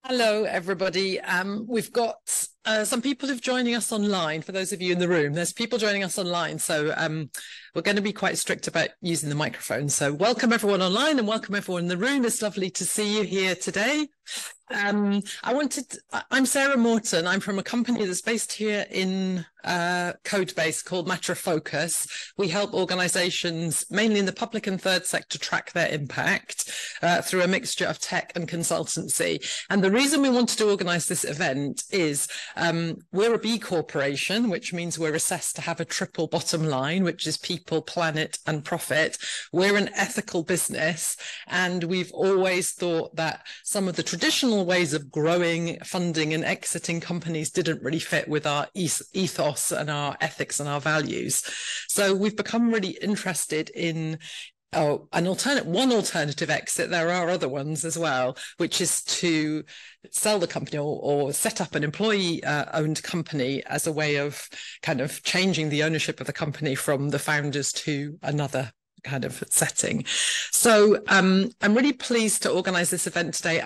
Hello, everybody. We've got some people who've joining us online. For those of you in the room, there's people joining us online. So we're going to be quite strict about using the microphone. So welcome everyone online and welcome everyone in the room. It's lovely to see you here today. I'm Sarah Morton. I'm from a company that's based here in CodeBase called Matter of Focus. We help organizations, mainly in the public and third sector, track their impact through a mixture of tech and consultancy. And the reason we wanted to organize this event is we're a B Corporation, which means we're assessed to have a triple bottom line, which is people, planet, and profit. We're an ethical business, and we've always thought that some of the traditional ways of growing, funding, and exiting companies didn't really fit with our ethos and our ethics and our values. So we've become really interested in one alternative exit. There are other ones as well, which is to sell the company or set up an employee-owned company as a way of kind of changing the ownership of the company from the founders to another kind of setting. So I'm really pleased to organize this event today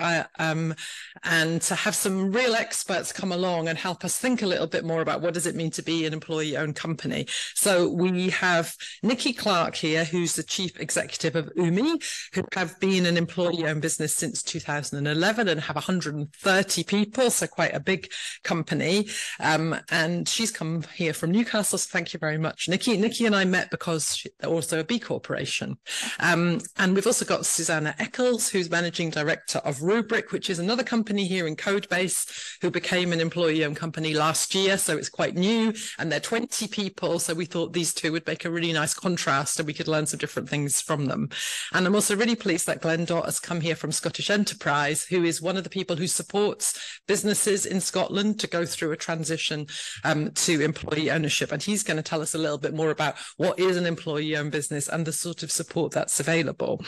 and to have some real experts come along and help us think a little bit more about what does it mean to be an employee-owned company. So we have Nikki Clark here, who's the chief executive of UMI, who have been an employee-owned business since 2011 and have 130 people, so quite a big company. And she's come here from Newcastle, so thank you very much, Nikki. Nikki and I met because they're also a B Corporation. And we've also got Susanna Eccles, who's managing director of Rubric, which is another company here in CodeBase, who became an employee-owned company last year. So it's quite new, and they're 20 people. So we thought these two would make a really nice contrast and we could learn some different things from them. And I'm also really pleased that Glenn Dott has come here from Scottish Enterprise, who is one of the people who supports businesses in Scotland to go through a transition to employee ownership. And he's going to tell us a little bit more about what is an employee-owned business and the sort of support that's available.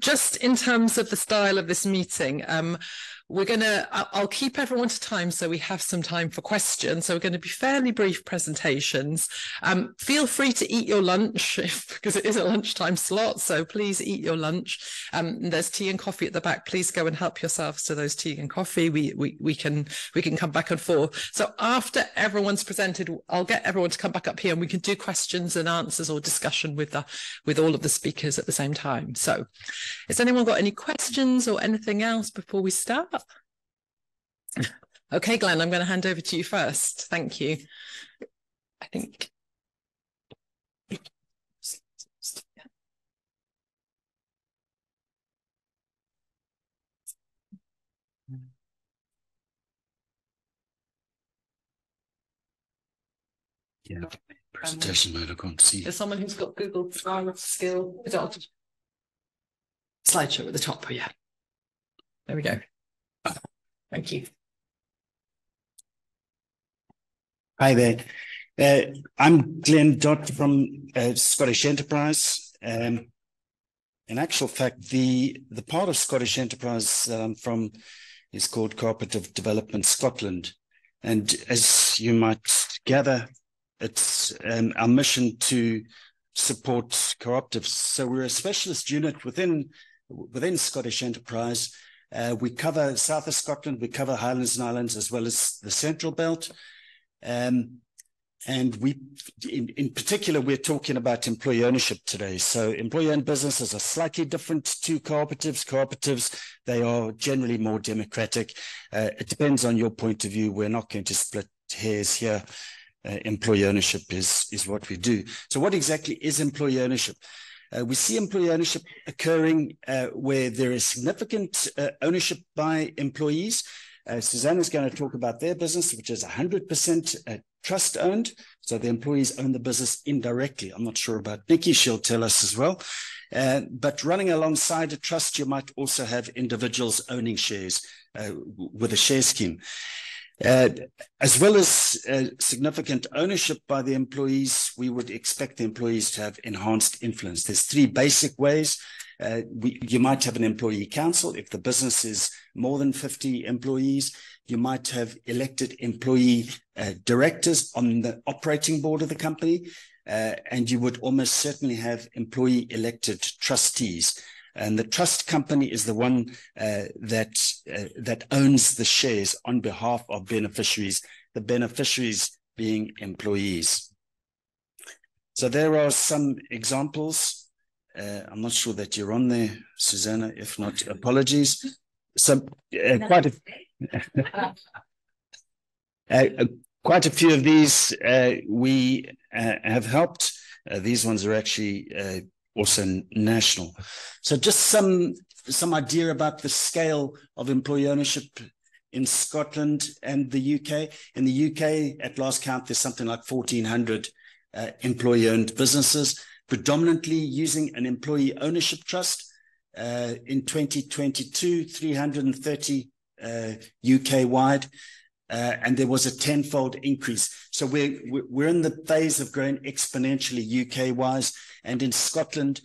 Just in terms of the style of this meeting, I'll keep everyone to time so we have some time for questions. So we're going to be fairly brief presentations. Feel free to eat your lunch because it is a lunchtime slot. So please eat your lunch. There's tea and coffee at the back. Please go and help yourselves to those tea and coffee. We can come back and forth. So after everyone's presented, I'll get everyone to come back up here and we can do questions and answers or discussion with all of the speakers at the same time. So has anyone got any questions or anything else before we start? Okay, Glenn, I'm going to hand over to you first. Thank you. I think. Yeah, presentation mode, I can't see. There's someone who's got Google skill. Slideshow at the top, oh, yeah. There we go. Thank you. Hi there. I'm Glenn Dott from Scottish Enterprise. In actual fact, the part of Scottish Enterprise that I'm from is called Cooperative Development Scotland. And as you might gather, it's our mission to support cooperatives. So we're a specialist unit within Scottish Enterprise. We cover south of Scotland, we cover Highlands and Islands, as well as the Central Belt. And we, in particular, we're talking about employee ownership today. So employee-owned businesses are slightly different to cooperatives. Cooperatives, they are generally more democratic. It depends on your point of view. We're not going to split hairs here. Employee ownership is what we do. So what exactly is employee ownership? We see employee ownership occurring where there is significant ownership by employees. Susanna is going to talk about their business, which is 100% trust owned. So the employees own the business indirectly. I'm not sure about Nikki, she'll tell us as well. But running alongside a trust, you might also have individuals owning shares with a share scheme. As well as significant ownership by the employees, we would expect the employees to have enhanced influence. There's three basic ways. You might have an employee council. If the business is more than 50 employees, you might have elected employee directors on the operating board of the company, and you would almost certainly have employee elected trustees. And the trust company is the one that owns the shares on behalf of beneficiaries, the beneficiaries being employees. So there are some examples. I'm not sure that you're on there, Susanna. If not, apologies. So quite a few of these we have helped. These ones are actually also national. So just some idea about the scale of employee ownership in Scotland and the UK. In the UK, at last count, there's something like 1,400 employee-owned businesses, predominantly using an employee ownership trust. In 2022, 330 UK-wide, and there was a tenfold increase. So we're in the phase of growing exponentially UK-wise, and in Scotland,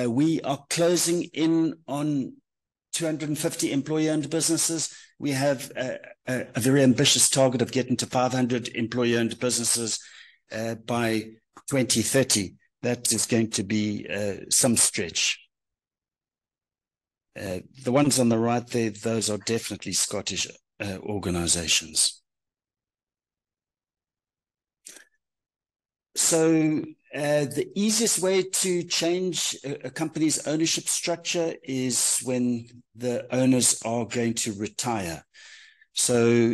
we are closing in on 250 employee-owned businesses. We have a very ambitious target of getting to 500 employee-owned businesses by 2030. That is going to be some stretch. The ones on the right there, those are definitely Scottish organizations. So the easiest way to change a company's ownership structure is when the owners are going to retire. So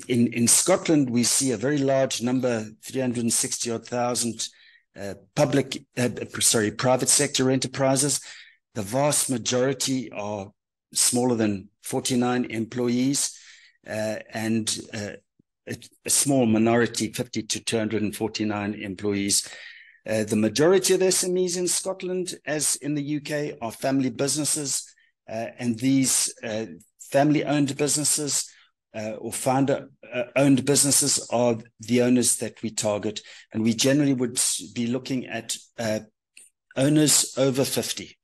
in Scotland, we see a very large number, 360,000 private sector enterprises. The vast majority are smaller than 49 employees, and a small minority, 50 to 249 employees. The majority of SMEs in Scotland, as in the UK, are family businesses, and these family-owned businesses or founder-owned businesses are the owners that we target, and we generally would be looking at owners over 50.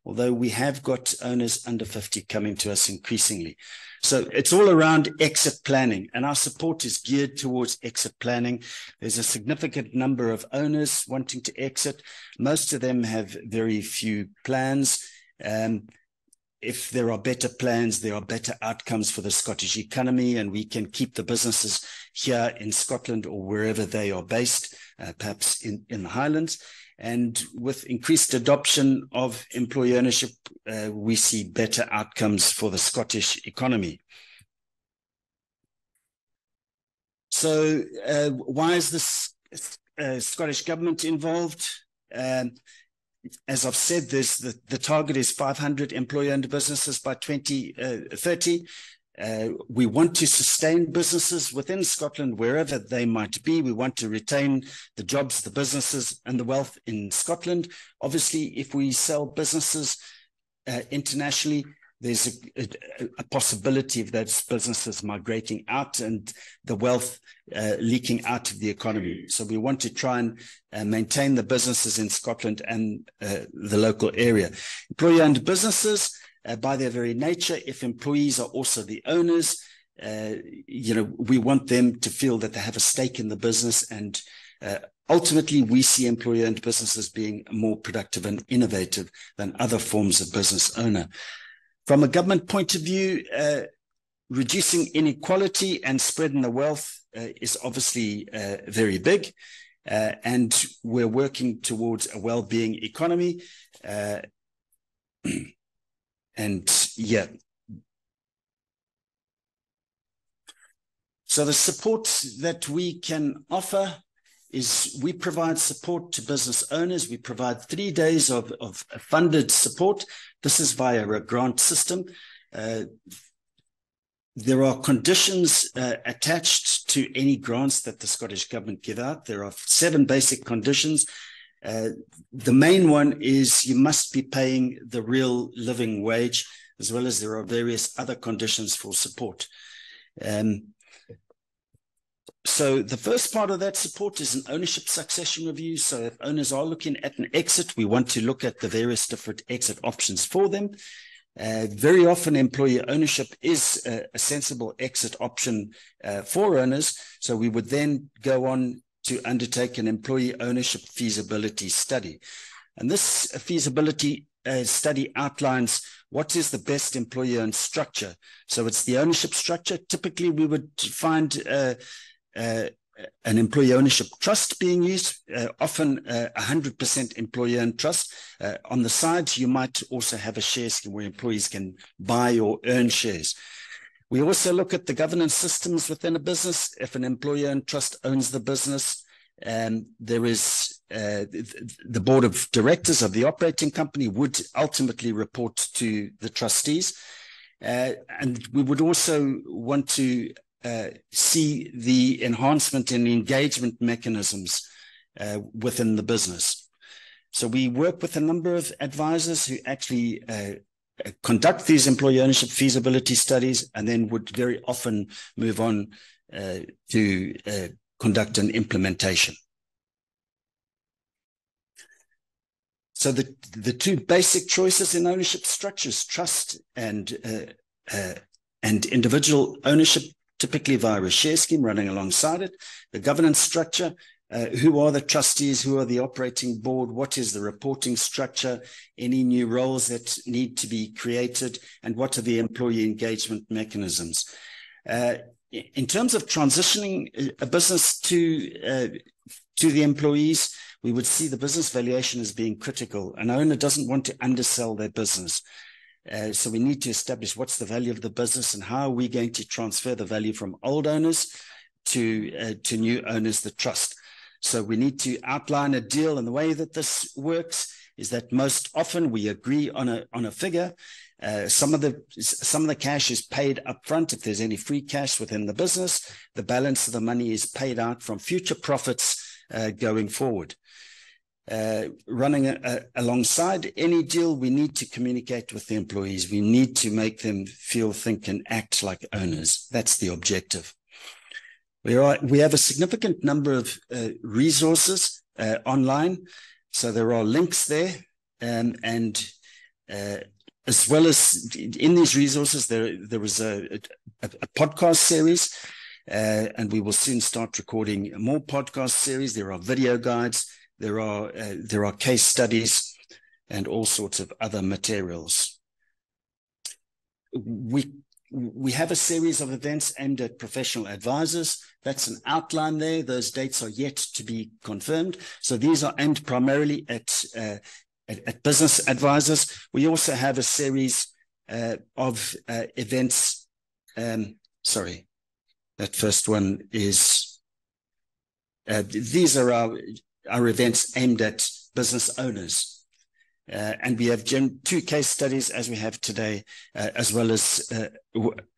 Although we have got owners under 50 coming to us increasingly. So it's all around exit planning, and our support is geared towards exit planning. There's a significant number of owners wanting to exit. Most of them have very few plans. If there are better plans, there are better outcomes for the Scottish economy, and we can keep the businesses here in Scotland or wherever they are based, perhaps in the Highlands. And with increased adoption of employee ownership, we see better outcomes for the Scottish economy. So why is this Scottish government involved? As I've said, the target is 500 employee-owned businesses by 2030. We want to sustain businesses within Scotland, wherever they might be. We want to retain the jobs, the businesses, and the wealth in Scotland. Obviously, if we sell businesses internationally, there's a possibility of those businesses migrating out and the wealth leaking out of the economy. So we want to try and maintain the businesses in Scotland and the local area. Employee-owned businesses, by their very nature, if employees are also the owners, we want them to feel that they have a stake in the business, and ultimately we see employee-owned businesses being more productive and innovative than other forms of business owner. From a government point of view, reducing inequality and spreading the wealth is obviously very big, and we're working towards a well-being economy. And yeah. So the support that we can offer is we provide support to business owners. We provide 3 days of funded support. This is via a grant system. There are conditions attached to any grants that the Scottish Government give out. There are 7 basic conditions. The main one is you must be paying the real living wage, as well as there are various other conditions for support. So the first part of that support is an ownership succession review. So if owners are looking at an exit, we want to look at the various different exit options for them. Very often employee ownership is a sensible exit option for owners. So we would then go on to undertake an employee ownership feasibility study. And this feasibility study outlines what is the best employee-owned structure. So it's the ownership structure. Typically, we would find an employee ownership trust being used, often 100% employee-owned trust. On the side, you might also have a share scheme where employees can buy or earn shares. We also look at the governance systems within a business. If an employee-owned trust owns the business, there is the board of directors of the operating company would ultimately report to the trustees. And we would also want to see the enhancement in engagement mechanisms within the business. So we work with a number of advisors who actually conduct these employee ownership feasibility studies and then would very often move on to conduct an implementation. So the two basic choices in ownership structures, trust and individual ownership, typically via a share scheme running alongside it. The governance structure, who are the trustees, who are the operating board, what is the reporting structure, any new roles that need to be created, and what are the employee engagement mechanisms. In terms of transitioning a business to the employees, we would see the business valuation as being critical. An owner doesn't want to undersell their business. So we need to establish what's the value of the business and how are we going to transfer the value from old owners to new owners, the trust. So we need to outline a deal, and the way that this works is that most often we agree on a figure. Some of the cash is paid up front if there's any free cash within the business. The balance of the money is paid out from future profits going forward. Running alongside any deal, we need to communicate with the employees. We need to make them feel, think, and act like owners. That's the objective. We have a significant number of resources online. So there are links there, and as well as in these resources, there was a podcast series, and we will soon start recording more podcast series. There are video guides. There are case studies and all sorts of other materials. We have a series of events aimed at professional advisors. That's an outline there. Those dates are yet to be confirmed. So these are aimed primarily at business advisors. We also have a series of events. Sorry, that first one is, these are our events aimed at business owners. And we have two case studies as we have today, as well as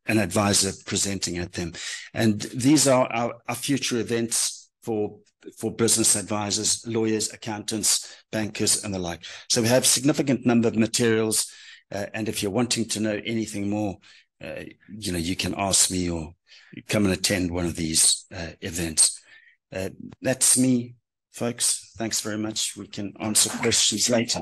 an advisor presenting at them. And these are our future events for business advisors, lawyers, accountants, bankers, and the like. So we have a significant number of materials. And if you're wanting to know anything more, you can ask me or come and attend one of these events. That's me, folks. Thanks very much. We can answer questions later.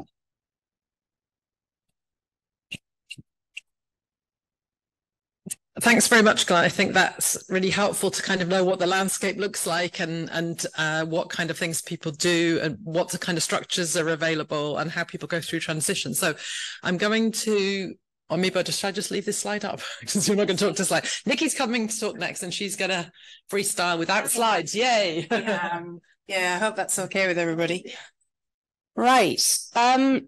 Thanks very much, Glenn. I think that's really helpful to kind of know what the landscape looks like and what kind of things people do and what the kind of structures are available and how people go through transition. So I'm going to, or maybe should I just leave this slide up? Because you're not going to talk to slide. Nikki's coming to talk next and she's going to freestyle without slides. Yay. Yeah, I hope that's okay with everybody. Right. Well,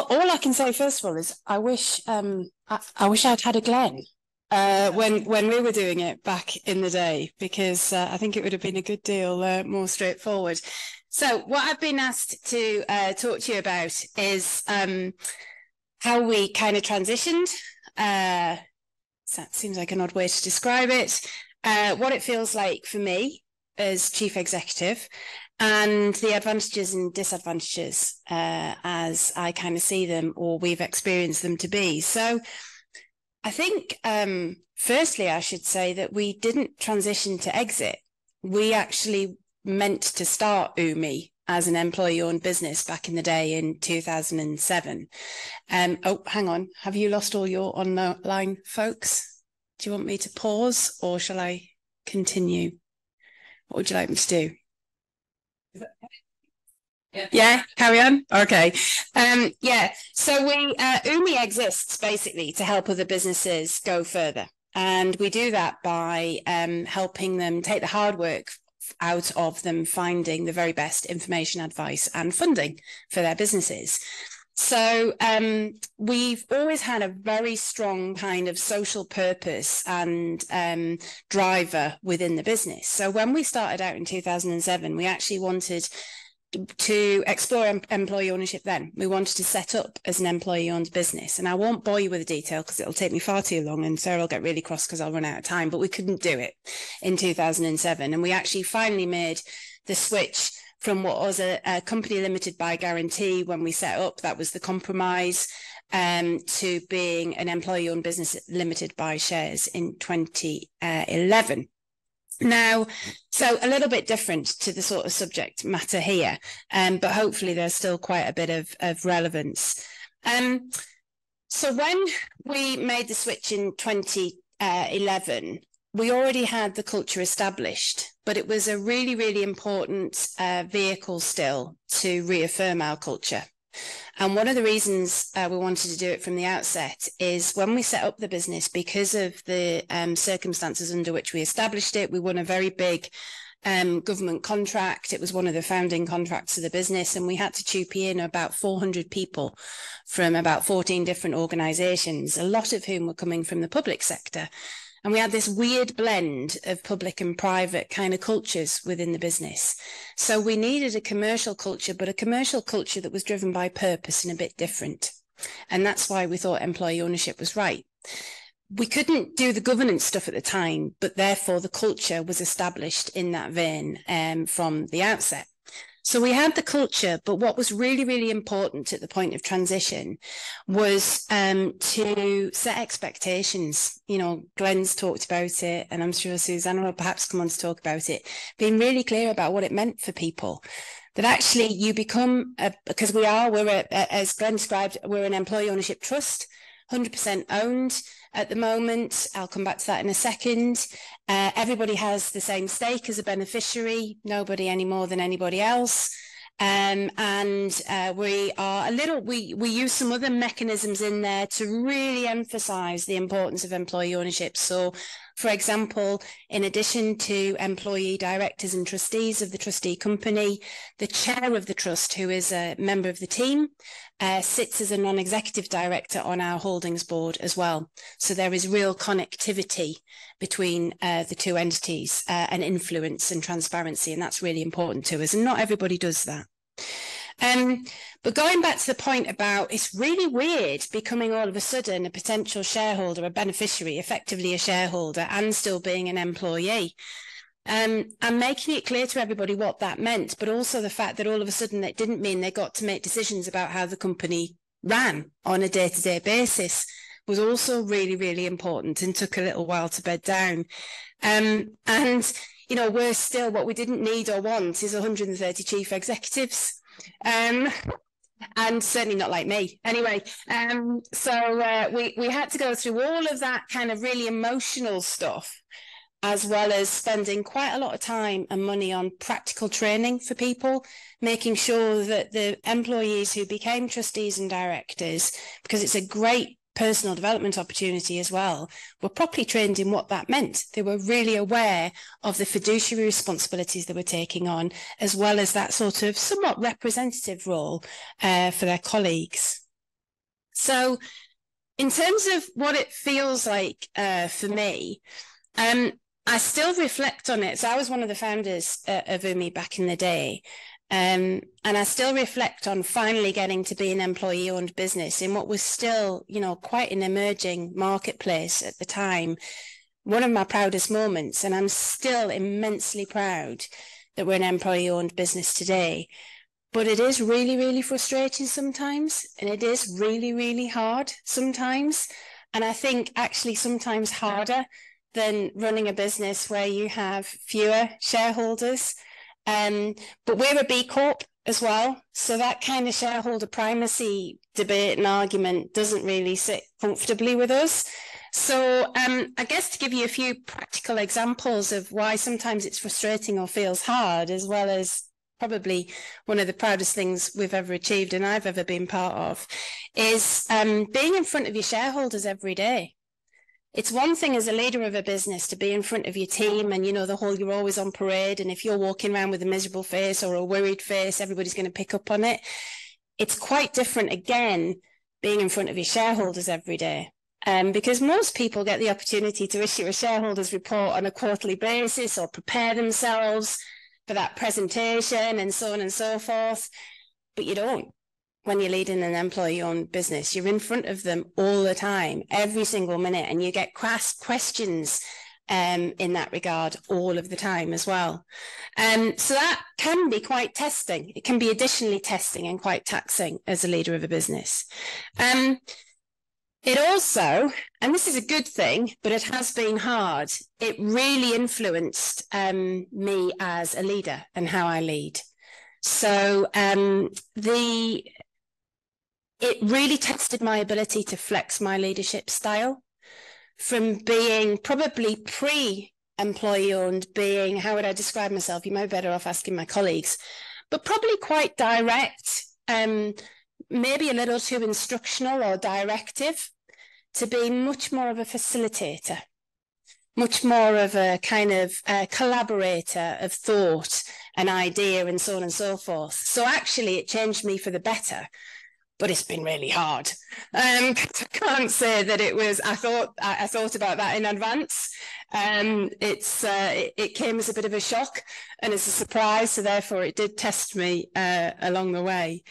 all I can say first of all is I wish I'd had a Glenn when we were doing it back in the day, because I think it would have been a good deal more straightforward. So what I've been asked to talk to you about is how we kind of transitioned. That seems like an odd way to describe it. What it feels like for me as chief executive, and the advantages and disadvantages as I kind of see them or we've experienced them to be. So I think, firstly, I should say that we didn't transition to exit. We actually meant to start UMI as an employee-owned business back in the day in 2007. Oh, hang on. Have you lost all your online folks? Do you want me to pause or shall I continue? What would you like me to do? Yeah, carry on. Okay. Yeah. So UMI exists basically to help other businesses go further. And we do that by helping them take the hard work out of them finding the very best information, advice, and funding for their businesses. So we've always had a very strong kind of social purpose and driver within the business. So when we started out in 2007, we actually wanted to explore employee ownership then. We wanted to set up as an employee-owned business. And I won't bore you with the detail because it'll take me far too long and Sarah will get really cross because I'll run out of time, but we couldn't do it in 2007. And we actually finally made the switch from what was a company limited by guarantee when we set up, that was the compromise, to being an employee-owned business limited by shares in 2011. Now, so a little bit different to the sort of subject matter here, but hopefully there's still quite a bit of relevance. So when we made the switch in 2011, we already had the culture established, but it was a really, really important vehicle still to reaffirm our culture. And one of the reasons we wanted to do it from the outset is when we set up the business, because of the circumstances under which we established it, we won a very big government contract. It was one of the founding contracts of the business, and we had to chupi in about 400 people from about 14 different organisations, a lot of whom were coming from the public sector. And we had this weird blend of public and private kind of cultures within the business. So we needed a commercial culture, but a commercial culture that was driven by purpose and a bit different. And that's why we thought employee ownership was right. We couldn't do the governance stuff at the time, but therefore the culture was established in that vein from the outset. So we had the culture, but what was really, really important at the point of transition was to set expectations. You know, Glenn's talked about it, and I'm sure Susanna will perhaps come on to talk about it, being really clear about what it meant for people. That actually you become, because as Glenn described, we're an employee ownership trust, 100% owned at the moment. I'll come back to that in a second. Everybody has the same stake as a beneficiary, nobody any more than anybody else. And we are we use some other mechanisms in there to really emphasize the importance of employee ownership. So, for example, in addition to employee directors and trustees of the trustee company, the chair of the trust, who is a member of the team, sits as a non-executive director on our holdings board as well. So there is real connectivity between the two entities and influence and transparency, and that's really important to us. And not everybody does that. But going back to the point about it's really weird becoming all of a sudden a potential shareholder, a beneficiary, effectively a shareholder, and still being an employee. And making it clear to everybody what that meant, but also the fact that all of a sudden it didn't mean they got to make decisions about how the company ran on a day-to-day basis was also really, really important and took a little while to bed down. And, you know, we're still, what we didn't need or want is 130 chief executives. And certainly not like me. Anyway, so we had to go through all of that kind of really emotional stuff, as well as spending quite a lot of time and money on practical training for people, making sure that the employees who became trustees and directors, because it's a great personal development opportunity as well, were properly trained in what that meant. They were really aware of the fiduciary responsibilities they were taking on, as well as that sort of somewhat representative role for their colleagues. So in terms of what it feels like for me, I still reflect on it. So I was one of the founders of UMI back in the day. And I still reflect on finally getting to be an employee-owned business in what was still, you know, quite an emerging marketplace at the time. One of my proudest moments, and I'm still immensely proud that we're an employee-owned business today. But it is really, really frustrating sometimes, and it is really, really hard sometimes. And I think actually sometimes harder than running a business where you have fewer shareholders. But we're a B Corp as well. So that kind of shareholder primacy debate and argument doesn't really sit comfortably with us. So I guess to give you a few practical examples of why sometimes it's frustrating or feels hard, as well as probably one of the proudest things we've ever achieved and I've ever been part of, is being in front of your shareholders every day. It's one thing as a leader of a business to be in front of your team and, you know, the whole you're always on parade, and if you're walking around with a miserable face or a worried face, everybody's going to pick up on it. It's quite different, again, being in front of your shareholders every day. Because most people get the opportunity to issue a shareholders report on a quarterly basis or prepare themselves for that presentation and so on and so forth, but you don't. When you're leading an employee-owned business, you're in front of them all the time, every single minute, and you get questions in that regard all of the time as well. So that can be quite testing. It can be additionally testing and quite taxing as a leader of a business. It also, and this is a good thing, but it has been hard, it really influenced me as a leader and how I lead. So it really tested my ability to flex my leadership style from being probably pre-employee owned, being, how would I describe myself? You might be better off asking my colleagues, but probably quite direct, maybe a little too instructional or directive, to be much more of a facilitator, much more of a kind of collaborator of thought and idea and so on and so forth. So actually it changed me for the better. But it's been really hard. I can't say that it was, I thought about that in advance. It came as a bit of a shock and as a surprise, so therefore it did test me along the way.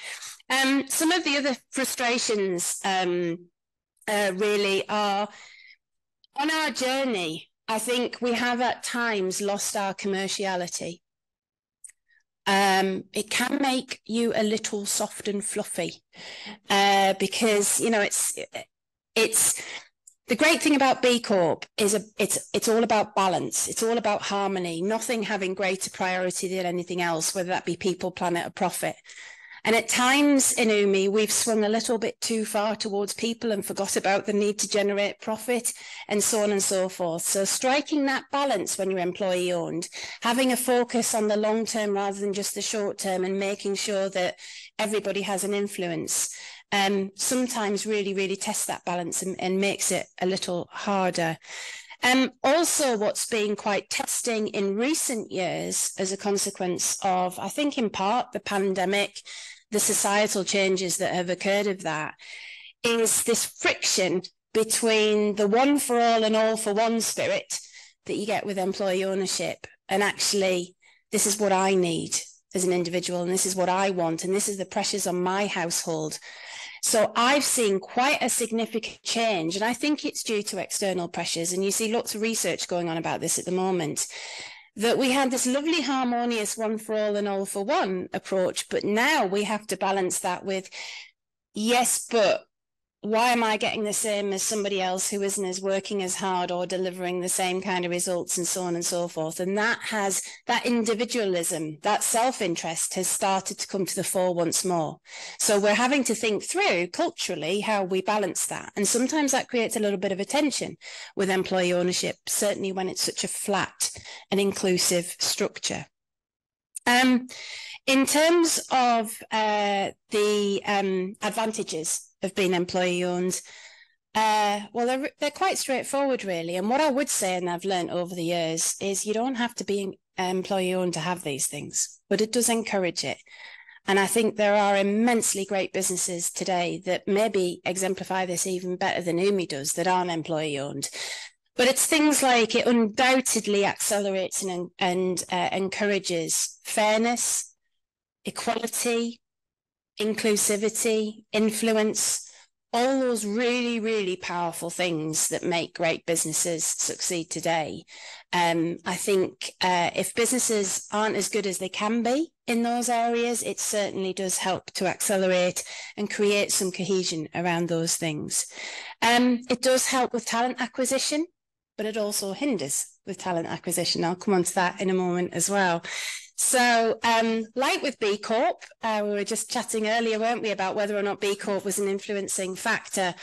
Some of the other frustrations really are, on our journey, I think we have at times lost our commerciality. It can make you a little soft and fluffy because, you know, it's the great thing about B Corp is it's all about balance. It's all about harmony, nothing having greater priority than anything else, whether that be people, planet or profit. And at times in UMI, we've swung a little bit too far towards people and forgot about the need to generate profit and so on and so forth. So striking that balance when you're employee owned, having a focus on the long term rather than just the short term, and making sure that everybody has an influence, sometimes really, really tests that balance and makes it a little harder. Also, what's been quite testing in recent years as a consequence of, I think in part, the pandemic, the societal changes that have occurred of that, is this friction between the one for all and all for one spirit that you get with employee ownership, and actually, this is what I need as an individual, and this is what I want, and this is the pressures on my household. So I've seen quite a significant change, and I think it's due to external pressures, and you see lots of research going on about this at the moment, that we had this lovely harmonious one for all and all for one approach, but now we have to balance that with, yes, but why am I getting the same as somebody else who isn't as working as hard or delivering the same kind of results, and so on and so forth. And that individualism, that self-interest has started to come to the fore once more. So we're having to think through culturally how we balance that. And sometimes that creates a little bit of a tension with employee ownership, certainly when it's such a flat and inclusive structure. In terms of the advantages of being employee owned, well, they're quite straightforward, really. And what I would say, and I've learned over the years, is you don't have to be employee owned to have these things, but it does encourage it. And I think there are immensely great businesses today that maybe exemplify this even better than UMI does, that aren't employee owned. But it's things like it undoubtedly accelerates and encourages fairness, equality, inclusivity, influence, all those really, really powerful things that make great businesses succeed today. I think if businesses aren't as good as they can be in those areas, it certainly does help to accelerate and create some cohesion around those things. It does help with talent acquisition, but it also hinders with talent acquisition. I'll come on to that in a moment as well. So like with B Corp, we were just chatting earlier, weren't we, about whether or not B Corp was an influencing factor.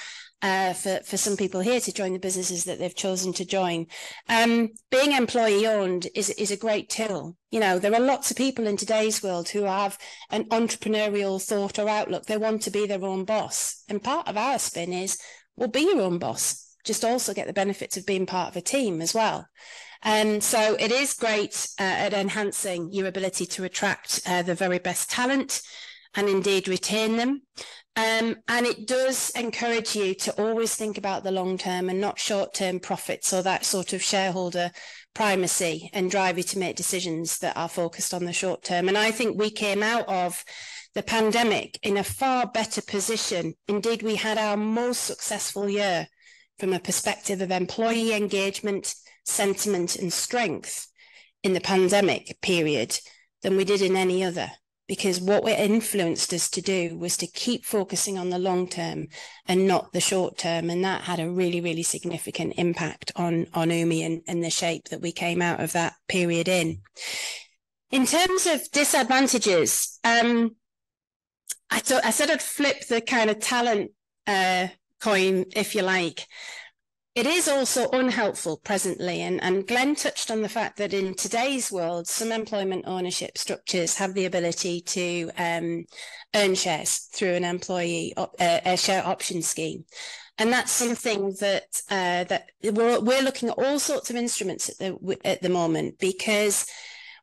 for some people here to join the businesses that they've chosen to join. Being employee owned is a great tool. You know, there are lots of people in today's world who have an entrepreneurial thought or outlook. They want to be their own boss. And part of our spin is, well, be your own boss. Just also get the benefits of being part of a team as well. And so it is great at enhancing your ability to attract the very best talent and indeed retain them. And it does encourage you to always think about the long term and not short-term profits or that sort of shareholder primacy, and drive you to make decisions that are focused on the short term. And I think we came out of the pandemic in a far better position. Indeed, we had our most successful year from a perspective of employee engagement, sentiment and strength in the pandemic period than we did in any other. Because what it influenced us to do was to keep focusing on the long term and not the short term. And that had a really, really significant impact on UMI and the shape that we came out of that period in. In terms of disadvantages, I said I'd flip the kind of talent coin, if you like. It is also unhelpful presently, and Glenn touched on the fact that in today's world, some employment ownership structures have the ability to earn shares through an employee a share option scheme. And that's something that we're looking at all sorts of instruments at the moment, because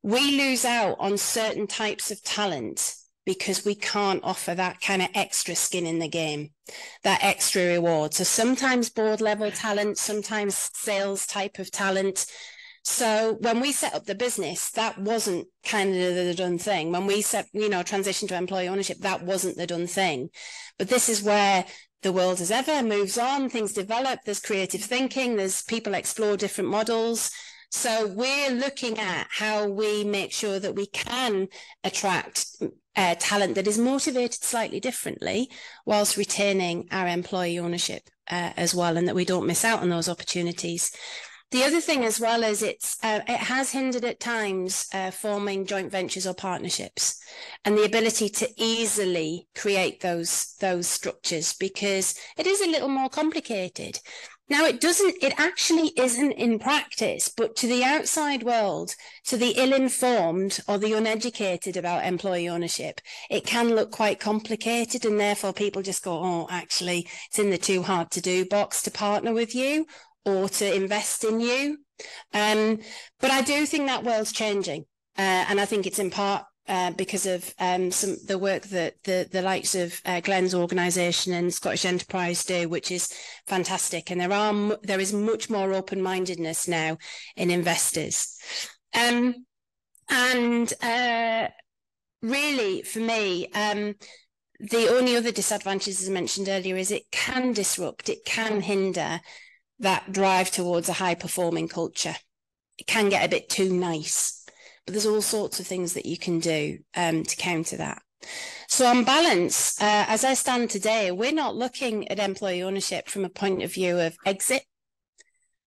we lose out on certain types of talent because we can't offer that kind of extra skin in the game, that extra reward. So sometimes board level talent, sometimes sales type of talent. So when we set up the business, that wasn't kind of the done thing. When we transition to employee ownership, that wasn't the done thing. But this is where the world as ever moves on, things develop, there's creative thinking, there's people explore different models. So we're looking at how we make sure that we can attract talent that is motivated slightly differently whilst retaining our employee ownership as well, and that we don't miss out on those opportunities. The other thing as well is it has hindered at times forming joint ventures or partnerships, and the ability to easily create those structures, because it is a little more complicated. Now, it actually isn't in practice, but to the outside world, to the ill-informed or the uneducated about employee ownership, it can look quite complicated, and therefore people just go, oh, actually, it's in the too hard to do box to partner with you or to invest in you. But I do think that world's changing, and I think it's in part because of the work that the likes of Glenn's organisation and Scottish Enterprise do, which is fantastic. And there is much more open-mindedness now in investors. Really, for me, the only other disadvantage, as I mentioned earlier, is it can disrupt, it can hinder that drive towards a high-performing culture. It can get a bit too nice. But there's all sorts of things that you can do to counter that. So on balance, as I stand today, we're not looking at employee ownership from a point of view of exit.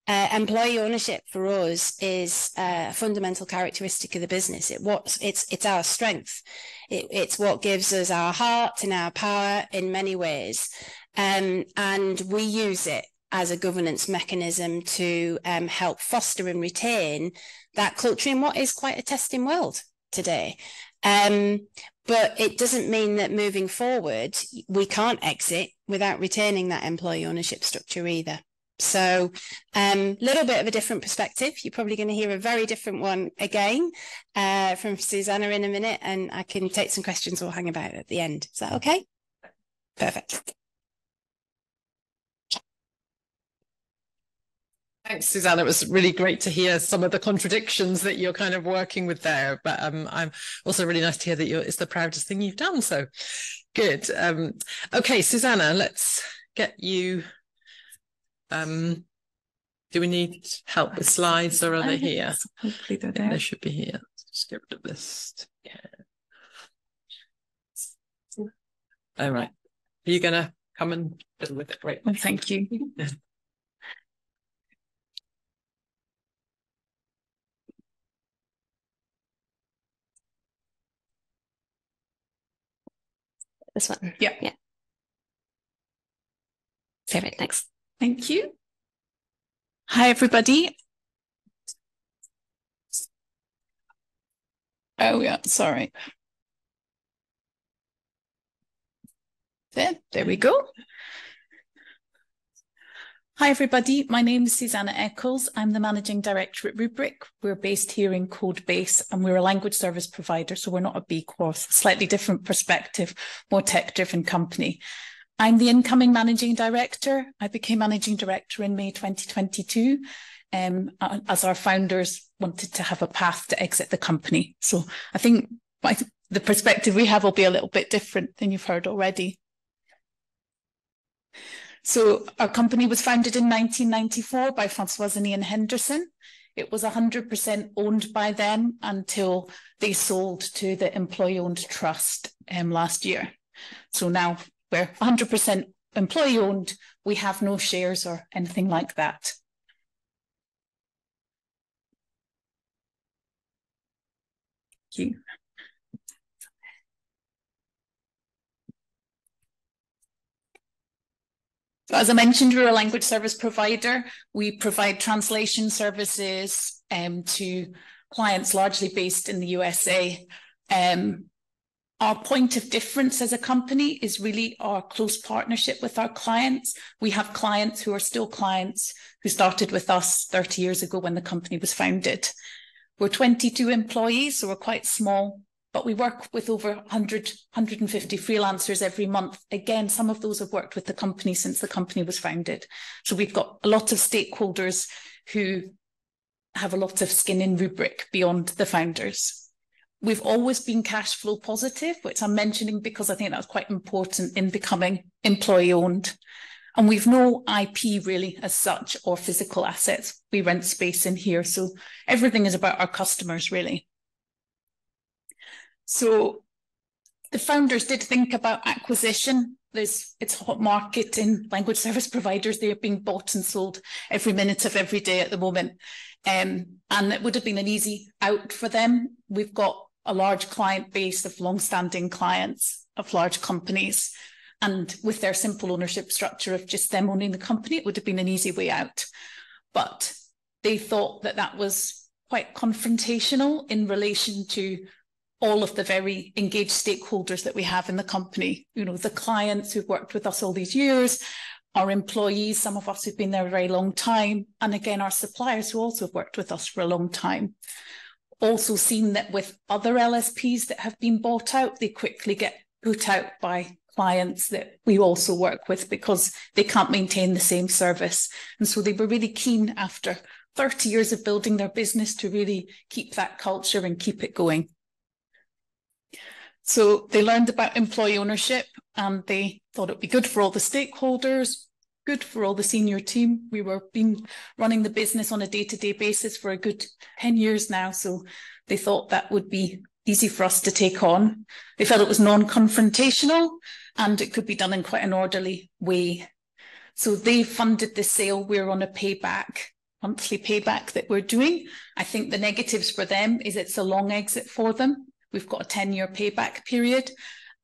Employee ownership for us is a fundamental characteristic of the business. It's our strength. It's what gives us our heart and our power in many ways. And we use it as a governance mechanism to help foster and retain that culture in what is quite a testing world today. But it doesn't mean that moving forward, we can't exit without retaining that employee ownership structure either. So little bit of a different perspective. You're probably going to hear a very different one again from Susanna in a minute, and I can take some questions or hang about at the end. Is that okay? Perfect. Thanks, Susanna. It was really great to hear some of the contradictions that you're kind of working with there. But I'm also really nice to hear that it's the proudest thing you've done. So good. Okay, Susanna, let's get you. Do we need help with slides, or are they here? Hopefully they're there. They should be here. Let's just get rid of this. Yeah. All right. Are you going to come and fiddle with it? Great. Well, thank you. This one. Yeah. Perfect, thanks. Thank you. Hi, everybody. Oh, yeah, sorry. There we go. Hi, everybody. My name is Susanna Eccles. I'm the Managing Director at Rubrik. We're based here in CodeBase, and we're a language service provider, so we're not a B Corp, slightly different perspective, more tech-driven company. I'm the incoming Managing Director. I became Managing Director in May 2022, as our founders wanted to have a path to exit the company. So I think the perspective we have will be a little bit different than you've heard already. So our company was founded in 1994 by Françoise and Ian Henderson. It was 100% owned by them until they sold to the employee-owned trust last year. So now we're 100% employee-owned. We have no shares or anything like that. Thank you. So as I mentioned, we're a language service provider. We provide translation services to clients largely based in the USA. Our point of difference as a company is really our close partnership with our clients. We have clients who are still clients who started with us 30 years ago when the company was founded. We're 22 employees, so we're quite small, but we work with over 100, 150 freelancers every month. Again, some of those have worked with the company since the company was founded. So we've got a lot of stakeholders who have a lot of skin in Rubrik beyond the founders. We've always been cash flow positive, which I'm mentioning because I think that's quite important in becoming employee owned. And we've no IP really as such or physical assets. We rent space in here. So everything is about our customers really. So the founders did think about acquisition. It's a hot market in language service providers. They are being bought and sold every minute of every day at the moment. And it would have been an easy out for them. We've got a large client base of long-standing clients of large companies. And with their simple ownership structure of just them owning the company, it would have been an easy way out. But they thought that that was quite confrontational in relation to all of the very engaged stakeholders that we have in the company. You know, the clients who've worked with us all these years, our employees, some of us who've been there a very long time, and again, our suppliers who also have worked with us for a long time. Also seen that with other LSPs that have been bought out, they quickly get put out by clients that we also work with because they can't maintain the same service. And so they were really keen after 30 years of building their business to really keep that culture and keep it going. So they learned about employee ownership and they thought it'd be good for all the stakeholders, good for all the senior team. We were been running the business on a day-to-day basis for a good 10 years now. So they thought that would be easy for us to take on. They felt it was non-confrontational and it could be done in quite an orderly way. So they funded the sale. We're on a payback, monthly payback that we're doing. I think the negatives for them is it's a long exit for them. We've got a 10-year payback period.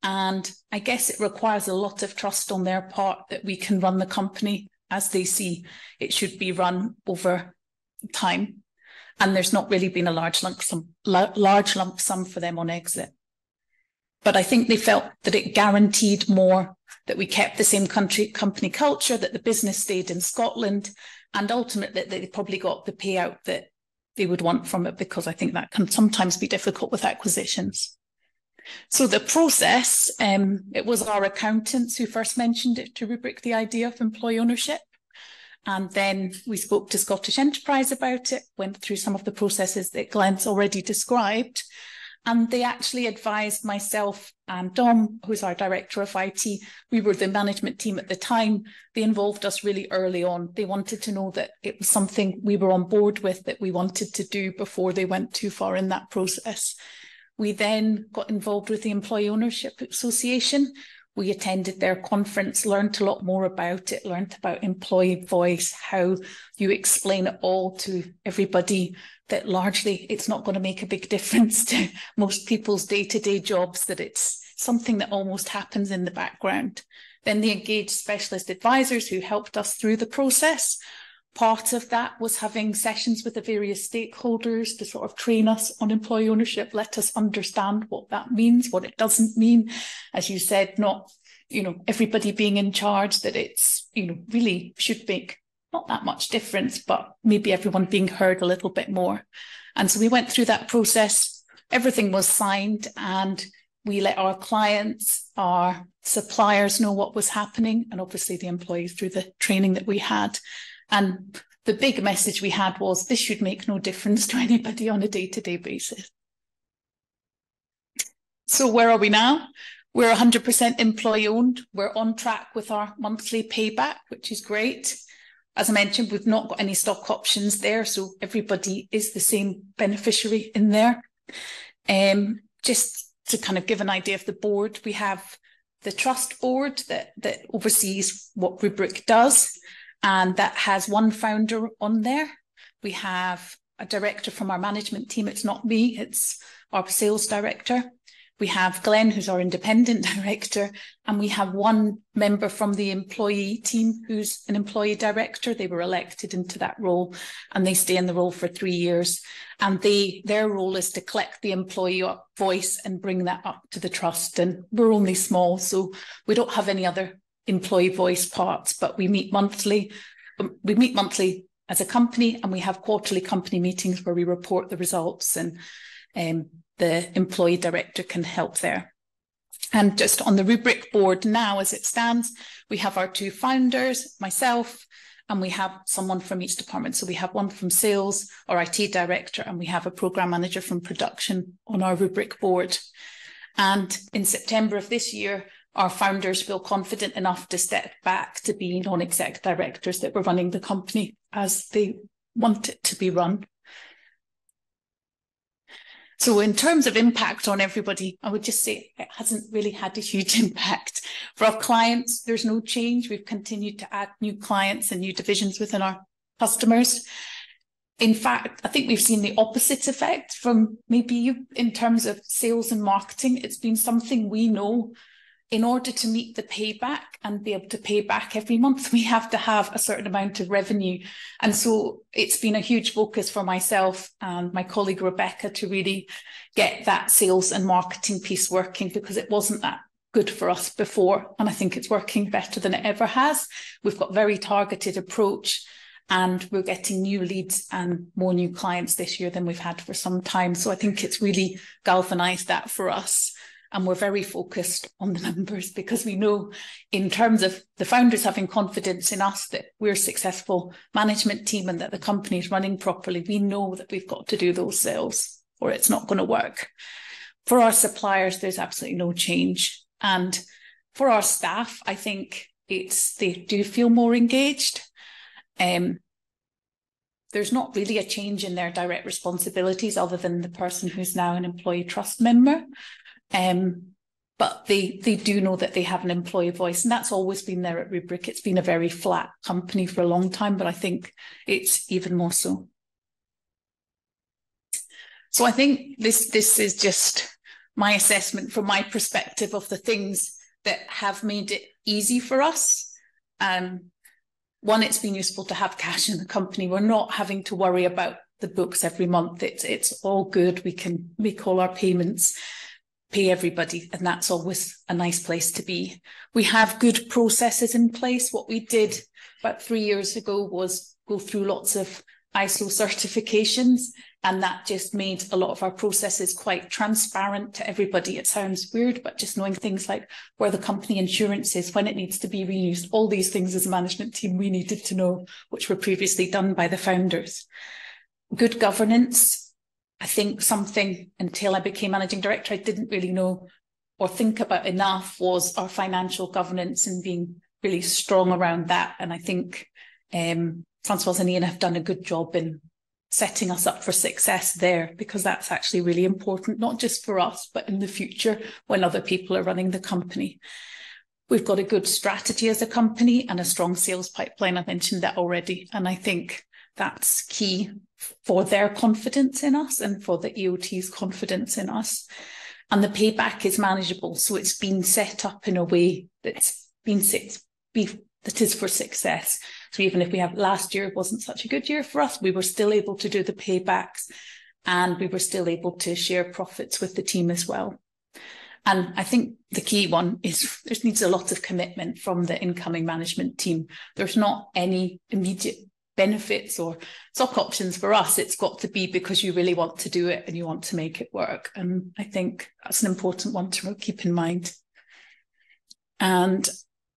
And I guess it requires a lot of trust on their part that we can run the company as they see it should be run over time. And there's not really been a large lump sum for them on exit. But I think they felt that it guaranteed more, that we kept the same company culture, that the business stayed in Scotland, and ultimately they probably got the payout that they would want from it, because I think that can sometimes be difficult with acquisitions. So the process, it was our accountants who first mentioned it to Rubrik, the idea of employee ownership. And then we spoke to Scottish Enterprise about it, went through some of the processes that Glenn's already described. And they actually advised myself and Dom, who's our director of IT. We were the management team at the time. They involved us really early on. They wanted to know that it was something we were on board with, that we wanted to do before they went too far in that process. We then got involved with the Employee Ownership Association. We attended their conference, learned a lot more about it, learned about employee voice, how you explain it all to everybody, that largely it's not going to make a big difference to most people's day-to-day jobs, that it's something that almost happens in the background. Then they engaged specialist advisors who helped us through the process. Part of that was having sessions with the various stakeholders to sort of train us on employee ownership, let us understand what that means, what it doesn't mean. As you said, not, everybody being in charge, that it's, really should make not that much difference, but maybe everyone being heard a little bit more. And so we went through that process. Everything was signed, and we let our clients, our suppliers know what was happening, and obviously the employees through the training that we had. And the big message we had was this should make no difference to anybody on a day-to-day basis. So where are we now? We're 100% employee owned. We're on track with our monthly payback, which is great. As I mentioned, we've not got any stock options there, so everybody is the same beneficiary in there. Just to kind of give an idea of the board, we have the trust board that oversees what Rubric does, and that has one founder on there. We have a director from our management team. It's not me, it's our sales director. We have Glenn, who's our independent director, and we have one member from the employee team who's an employee director. They were elected into that role, and they stay in the role for 3 years. And their role is to collect the employee voice and bring that up to the trust. And we're only small, so we don't have any other employee voice parts, but we meet monthly. We meet monthly as a company, and we have quarterly company meetings where we report the results, and the employee director can help there. And just on the Rubric board now, as it stands, we have our 2 founders, myself, and we have someone from each department. So we have one from sales, our IT director, and we have a program manager from production on our Rubric board. And in September of this year, our founders feel confident enough to step back to be non-exec directors, that were running the company as they want it to be run. So in terms of impact on everybody, I would just say it hasn't really had a huge impact. For our clients, there's no change. We've continued to add new clients and new divisions within our customers. In fact, I think we've seen the opposite effect from maybe you in terms of sales and marketing. It's been something we know. In order to meet the payback and be able to pay back every month, we have to have a certain amount of revenue. And so it's been a huge focus for myself and my colleague Rebecca to really get that sales and marketing piece working, because it wasn't that good for us before. And I think it's working better than it ever has. We've got very targeted approach, and we're getting new leads and more new clients this year than we've had for some time. So I think it's really galvanized that for us. And we're very focused on the numbers, because we know in terms of the founders having confidence in us that we're a successful management team and that the company is running properly. We know that we've got to do those sales or it's not going to work. For our suppliers, there's absolutely no change. And for our staff, I think they do feel more engaged. There's not really a change in their direct responsibilities other than the person who's now an employee trust member. But they do know that they have an employee voice, and that's always been there at Rubric. It's been a very flat company for a long time, but I think it's even more so. So I think this is just my assessment from my perspective of the things that have made it easy for us. One, it's been useful to have cash in the company. We're not having to worry about the books every month. It's all good. We can make all our payments, pay everybody, and that's always a nice place to be. We have good processes in place. What we did about 3 years ago was go through lots of ISO certifications, and that just made a lot of our processes quite transparent to everybody. It sounds weird, but just knowing things like where the company insurance is, when it needs to be reused, all these things as a management team we needed to know, which were previously done by the founders. Good governance. I think something, until I became managing director, I didn't really know or think about enough, was our financial governance and being really strong around that. And I think Francois and Ian have done a good job in setting us up for success there, because that's actually really important, not just for us, but in the future when other people are running the company. We've got a good strategy as a company and a strong sales pipeline. I mentioned that already. And I think that's key for their confidence in us and for the EOT's confidence in us. And the payback is manageable. So it's been set up in a way that's that is for success. So even if we have last year wasn't such a good year for us, we were still able to do the paybacks, and we were still able to share profits with the team as well. And I think the key one is there needs a lot of commitment from the incoming management team. There's not any immediate benefits or stock options for us. It's got to be because you really want to do it and you want to make it work. And I think that's an important one to keep in mind. And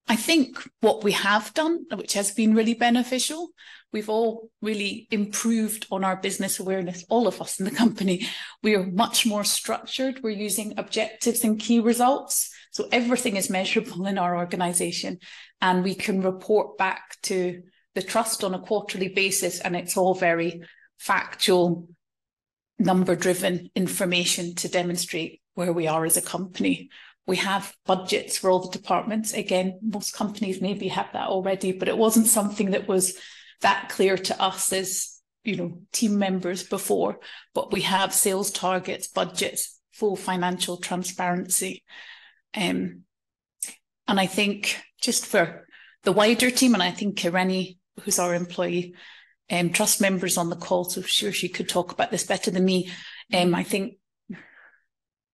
I think what we have done, which has been really beneficial, we've all really improved on our business awareness, all of us in the company. We are much more structured. We're using objectives and key results. So everything is measurable in our organisation, and we can report back to the trust on a quarterly basis, and it's all very factual, number-driven information to demonstrate where we are as a company. We have budgets for all the departments. Again, most companies maybe have that already, but it wasn't something that was that clear to us as, team members before. But we have sales targets, budgets, full financial transparency. And I think just for the wider team, and I think Irene, who's our employee trust members on the call, so sure she could talk about this better than me. I think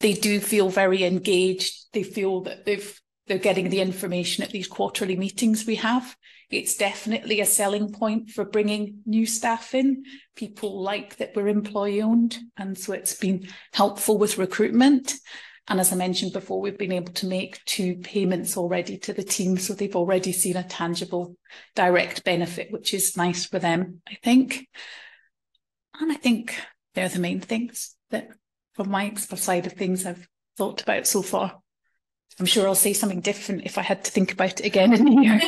they do feel very engaged. They feel that they're getting the information at these quarterly meetings we have. It's definitely a selling point for bringing new staff in. People like that we're employee owned, and so it's been helpful with recruitment. And as I mentioned before, we've been able to make 2 payments already to the team, so they've already seen a tangible direct benefit, which is nice for them, I think. And I think they're the main things that, from my side of things, I've thought about so far. I'm sure I'll say something different if I had to think about it again in a year.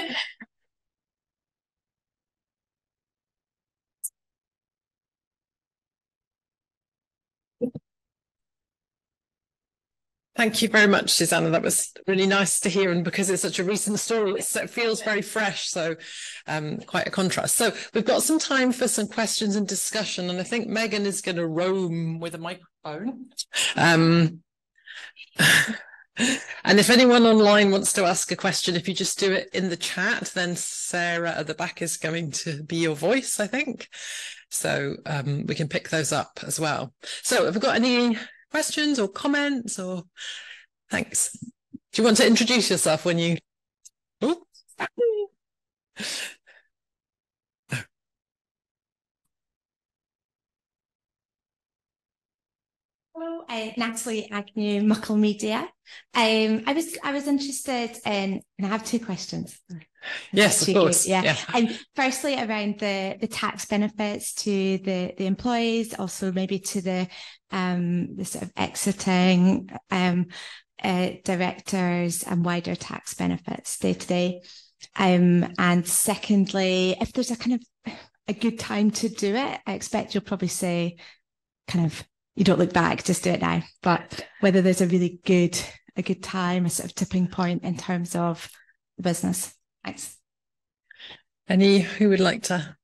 Thank you very much, Susanna. That was really nice to hear. And because it's such a recent story, it feels very fresh. So quite a contrast. So we've got some time for some questions and discussion. And I think Megan is going to roam with a microphone. And if anyone online wants to ask a question, if you just do it in the chat, then Sarah at the back is going to be your voice, I think. So we can pick those up as well. So have we got any questions or comments or thanks? Do you want to introduce yourself when you... Oh. Hello, Natalie Agnew, Muckle Media. I was interested in, and I have 2 questions. Yes, of course. Yeah. Firstly, around the tax benefits to the employees, also maybe to the sort of exiting directors, and wider tax benefits day to day. And secondly, if there's a kind of a good time to do it, I expect you'll probably say kind of, you don't look back, just do it now. But whether there's a really good time, a sort of tipping point in terms of the business. Thanks. Who would like to?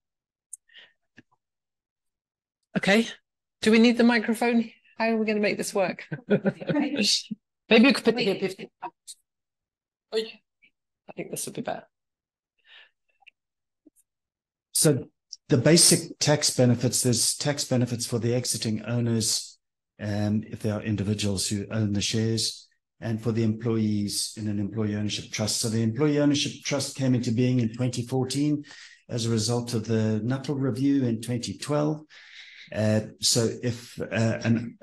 Okay. Do we need the microphone? How are we going to make this work? Maybe we could put it. I think this would be better. So the basic tax benefits, there's tax benefits for the exiting owners, if they are individuals who own the shares, and for the employees in an employee ownership trust. So the employee ownership trust came into being in 2014 as a result of the Nuttall review in 2012. So if an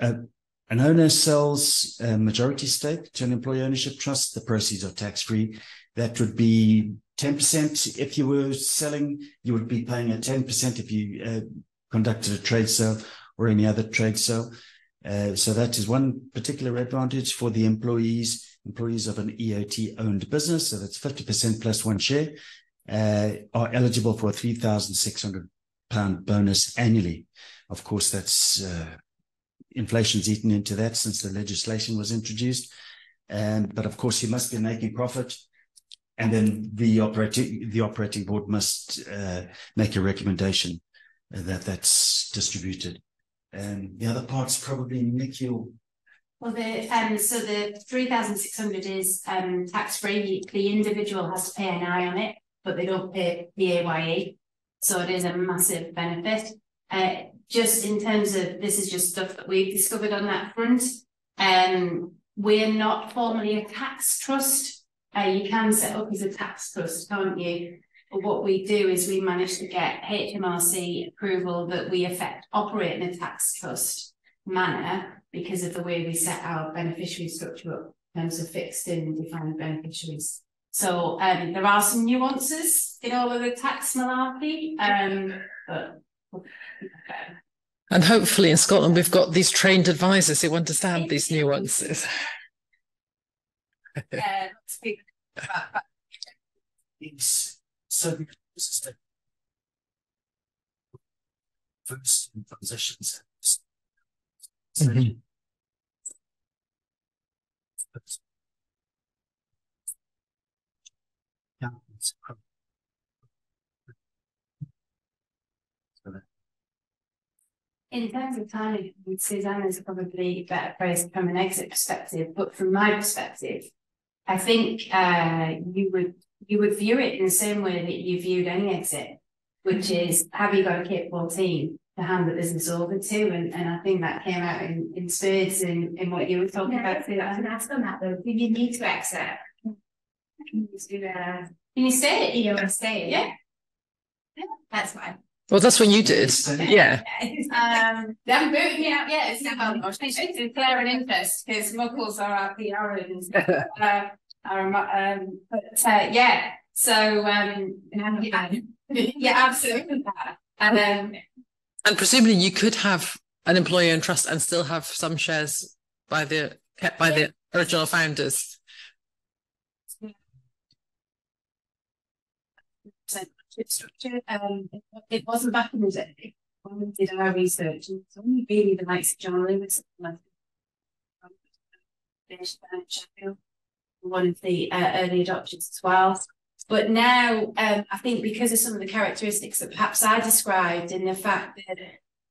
owner sells a majority stake to an employee ownership trust, the proceeds are tax-free. That would be 10%. If you were selling, you would be paying a 10% if you conducted a trade sale or any other trade sale. So that is one particular advantage for the employees of an EOT-owned business. So that's 50% plus 1 share, are eligible for a £3,600 bonus annually. Of course, that's inflation's eaten into that since the legislation was introduced. But of course, you must be making profit. And then the operating board must make a recommendation that that's distributed. The other parts probably, Nick, you'll... Well, so the 3,600 is tax-free. The individual has to pay an eye on it, but they don't pay PAYE. So it is a massive benefit. Just in terms of, this is just stuff that we've discovered on that front. We're not formally a tax trust. You can set up as a tax trust, can't you? But what we do is we manage to get HMRC approval that we operate in a tax trust manner because of the way we set our beneficiary structure up in terms of fixed and defined beneficiaries. So there are some nuances in all of the tax malarkey, but and hopefully in Scotland we've got these trained advisors who understand these nuances. It's so first in transitions. In terms of timing, Susanna is probably better placed from an exit perspective, but from my perspective, I think you would view it in the same way that you viewed any exit, which is, have you got a capable team to hand the business over to? And I think that came out in spades in what you were talking about. I was ask on that though. Do you need to exit? Can you stay? You want to stay? Yeah. That's fine. Well, that's what you did. Yeah. They haven't booted me out yet. It's not about much. They should declare an interest because Muggles are our PR and yeah. So yeah, absolutely. And presumably you could have an employee owned trust and still have some shares kept by the original founders. Structure. It wasn't back in the day when we did our research, and it's only really the likes of John Lewis, one of the early adopters as well. But now, I think because of some of the characteristics that perhaps I described, and the fact that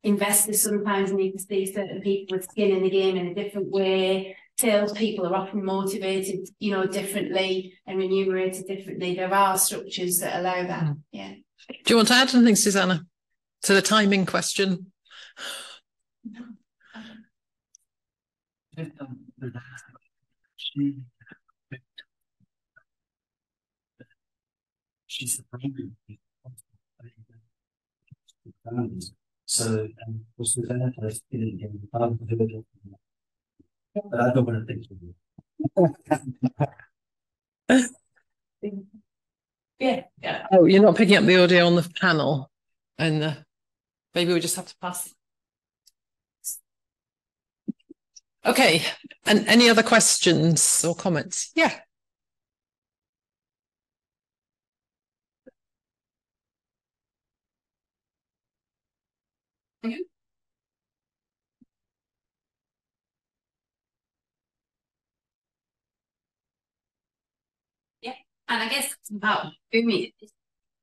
investors sometimes need to see certain people with skin in the game in a different way. Salespeople are often motivated, differently and remunerated differently. There are structures that allow that. Yeah. Do you want to add anything, Susanna, to the timing question? She's the primary. So, Susanna has been in but I don't want to think Yeah. Oh, you're not picking up the audio on the panel, and maybe we just have to pass. Okay, and any other questions or comments? Yeah. And I guess it's about booming,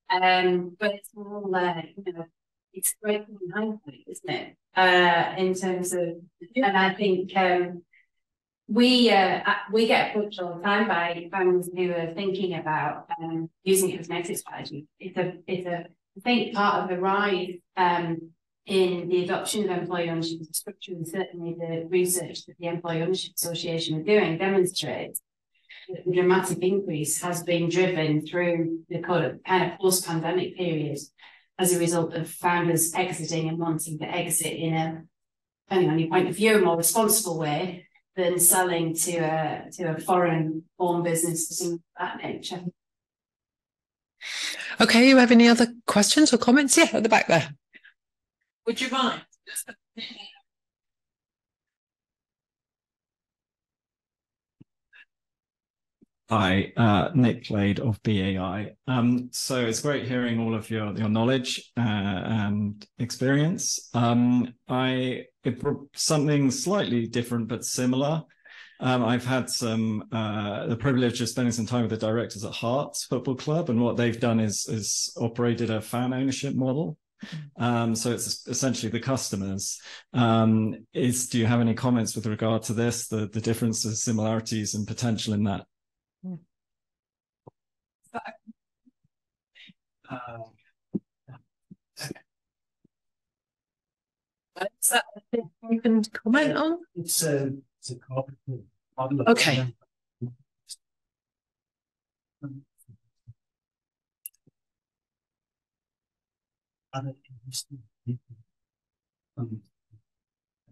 but it's all it's great in hindsight, isn't it? In terms of, and I think we get approached all the time by families who are thinking about using it as an exit strategy. It's a I think part of the rise in the adoption of employee ownership structure, and certainly the research that the Employee Ownership Association are doing demonstrates that the dramatic increase has been driven through the kind of post-pandemic period as a result of founders exiting and wanting to exit in a, depending on your point of view, a more responsible way than selling to a foreign-born business of that nature. Okay, you have any other questions or comments? Yeah, at the back there. Would you mind? Hi, Nick Glade of BAI. So it's great hearing all of your knowledge and experience. Something slightly different but similar. I've had the privilege of spending some time with the directors at Hearts Football Club, and what they've done is operated a fan ownership model. So it's essentially the customers. Do you have any comments with regard to this, the differences, similarities, and potential in that? Is that you can comment on? It's a Okay. Other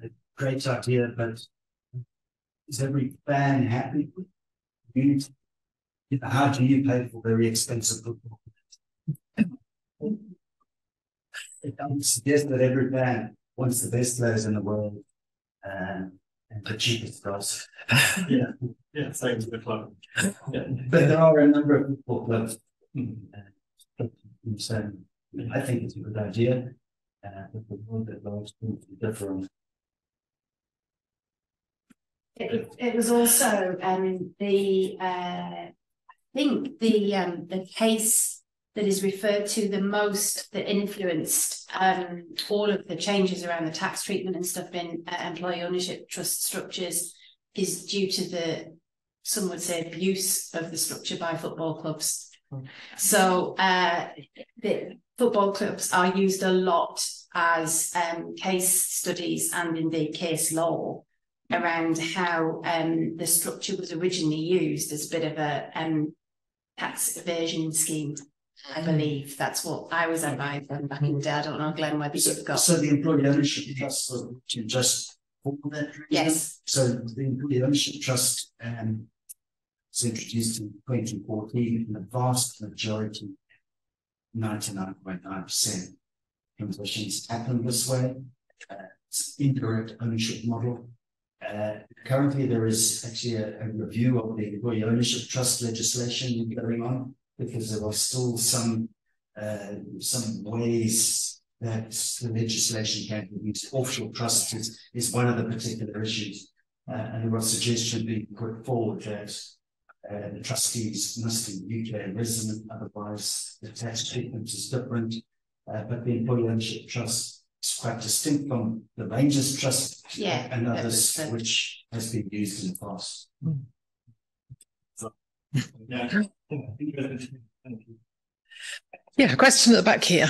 a great idea, but is every fan happy? How do you pay for very expensive football? It doesn't suggest that every fan wants the best players in the world and the cheapest guys. Yeah, same as the club. Yeah. But there are a number of football clubs. So I think it's a good idea. But the world that loves things is different. It was also I think the case that is referred to the most that influenced all of the changes around the tax treatment and stuff in employee ownership trust structures is due to some would say, abuse of the structure by football clubs. So the football clubs are used a lot as case studies and indeed case law around how the structure was originally used as a bit of a tax evasion scheme. I believe that's what I was advised on back in the day. I don't know, Glenn, whether you've got. So the employee ownership trust was to just for that reason. Yes. So the employee ownership trust was introduced in 2014, and the vast majority, 99.9%, transitions happen this way. It's indirect ownership model. Currently, there is actually a review of the employee ownership trust legislation going on, because there are still some ways that the legislation can be used. Offshore trust is one of the particular issues, and there was suggestion being put forward that the trustees must be UK resident, otherwise the tax treatment is different. But the employee ownership trust is quite distinct from the Rangers Trust and others, which has been used in the past. Yeah, question at the back here.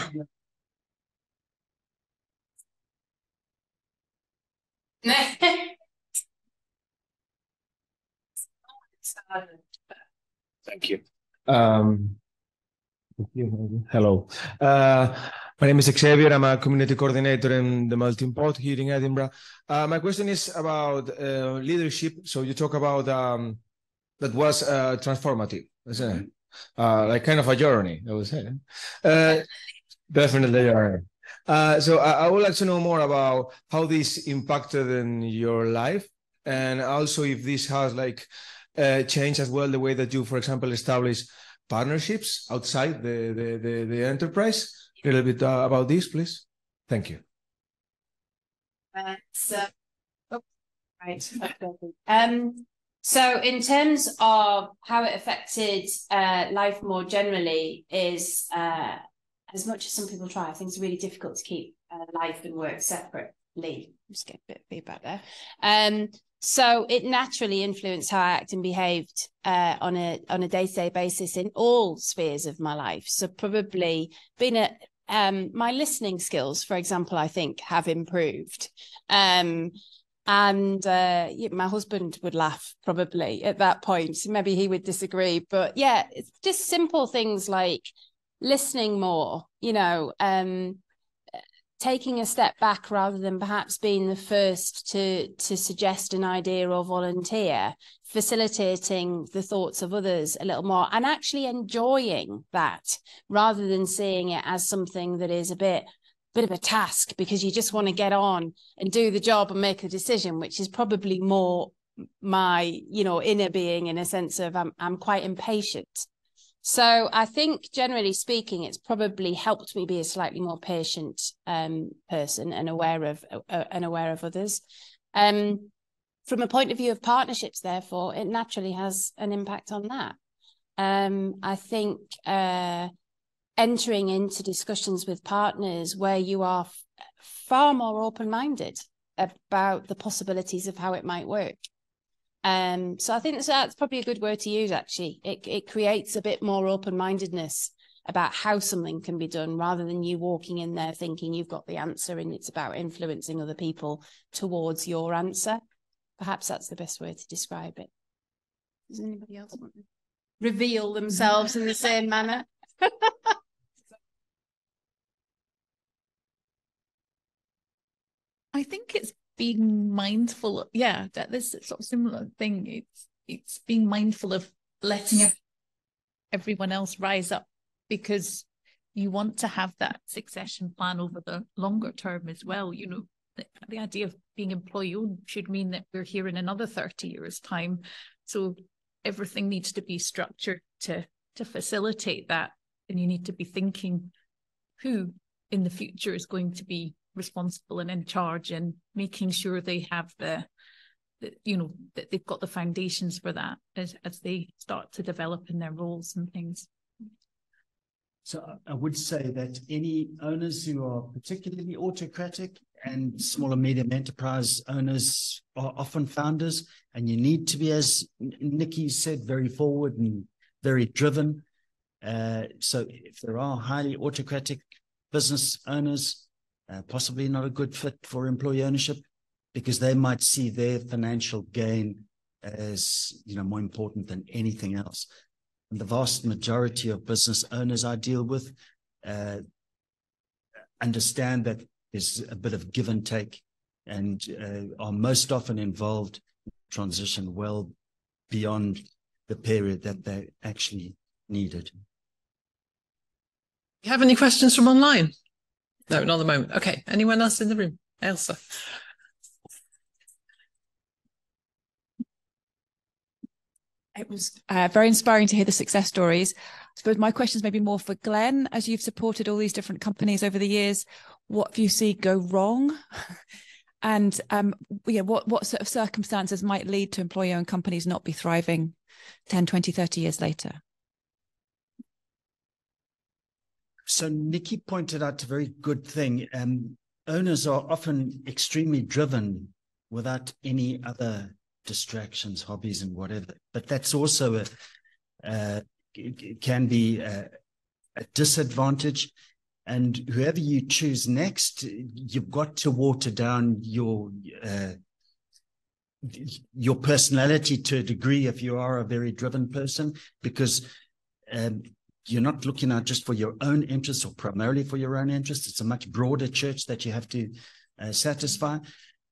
Thank you. Hello. My name is Xavier. I'm a community coordinator in the Melting Pot here in Edinburgh. My question is about leadership. So you talk about that was transformative, isn't it? Like kind of a journey, I would say. Definitely a journey. So I would like to know more about how this impacted in your life, and also if this has like changed as well the way that you, for example, establish partnerships outside the enterprise. A little bit about this, please. Thank you. So in terms of how it affected life more generally is, as much as some people try, I think it's really difficult to keep life and work separately. Just get a bit of feedback there. So it naturally influenced how I act and behaved on a day-to-day basis in all spheres of my life. So probably my listening skills, for example, I think have improved. My husband would laugh probably at that point. Maybe he would disagree, but yeah, it's just simple things like listening more, taking a step back rather than perhaps being the first to suggest an idea or volunteer, facilitating the thoughts of others a little more, and actually enjoying that rather than seeing it as something that is a bit of a task because you just want to get on and do the job and make a decision, which is probably more my, inner being, in a sense of I'm quite impatient. So I think, generally speaking, it's probably helped me be a slightly more patient person and aware of others. From a point of view of partnerships, therefore, it naturally has an impact on that. I think entering into discussions with partners where you are far more open-minded about the possibilities of how it might work. So I think that's probably a good word to use, actually. It creates a bit more open-mindedness about how something can be done, rather than you walking in there thinking you've got the answer and it's about influencing other people towards your answer. Perhaps that's the best way to describe it. Does anybody else want to reveal themselves in the same manner? I think it's being mindful. Yeah, that this sort of similar thing. It's being mindful of letting everyone else rise up, because you want to have that succession plan over the longer term as well. You know, the idea of being employee owned should mean that we're here in another 30 years' time. So everything needs to be structured to facilitate that. And you need to be thinking who in the future is going to be responsible and in charge, and making sure they have that they've got the foundations for that as they start to develop in their roles and things. So I would say that any owners who are particularly autocratic, and small and medium enterprise owners are often founders, and you need to be, as Nikki said, very forward and very driven. So if there are highly autocratic business owners, possibly not a good fit for employee ownership, because they might see their financial gain as more important than anything else. And the vast majority of business owners I deal with understand that there's a bit of give and take, and are most often involved in transition well beyond the period that they actually needed. You have any questions from online? No, not at the moment. Okay. Anyone else in the room? Elsa. It was very inspiring to hear the success stories. I suppose my questions may be more for Glenn. As you've supported all these different companies over the years, what do you see go wrong? And what sort of circumstances might lead to employee-owned companies not be thriving 10, 20, 30 years later? So Nikki pointed out a very good thing. Owners are often extremely driven without any other distractions, hobbies, and whatever. But that's also can be a disadvantage. And whoever you choose next, you've got to water down your personality to a degree if you are a very driven person, because you're not looking out just for your own interests or primarily for your own interests. It's a much broader church that you have to satisfy.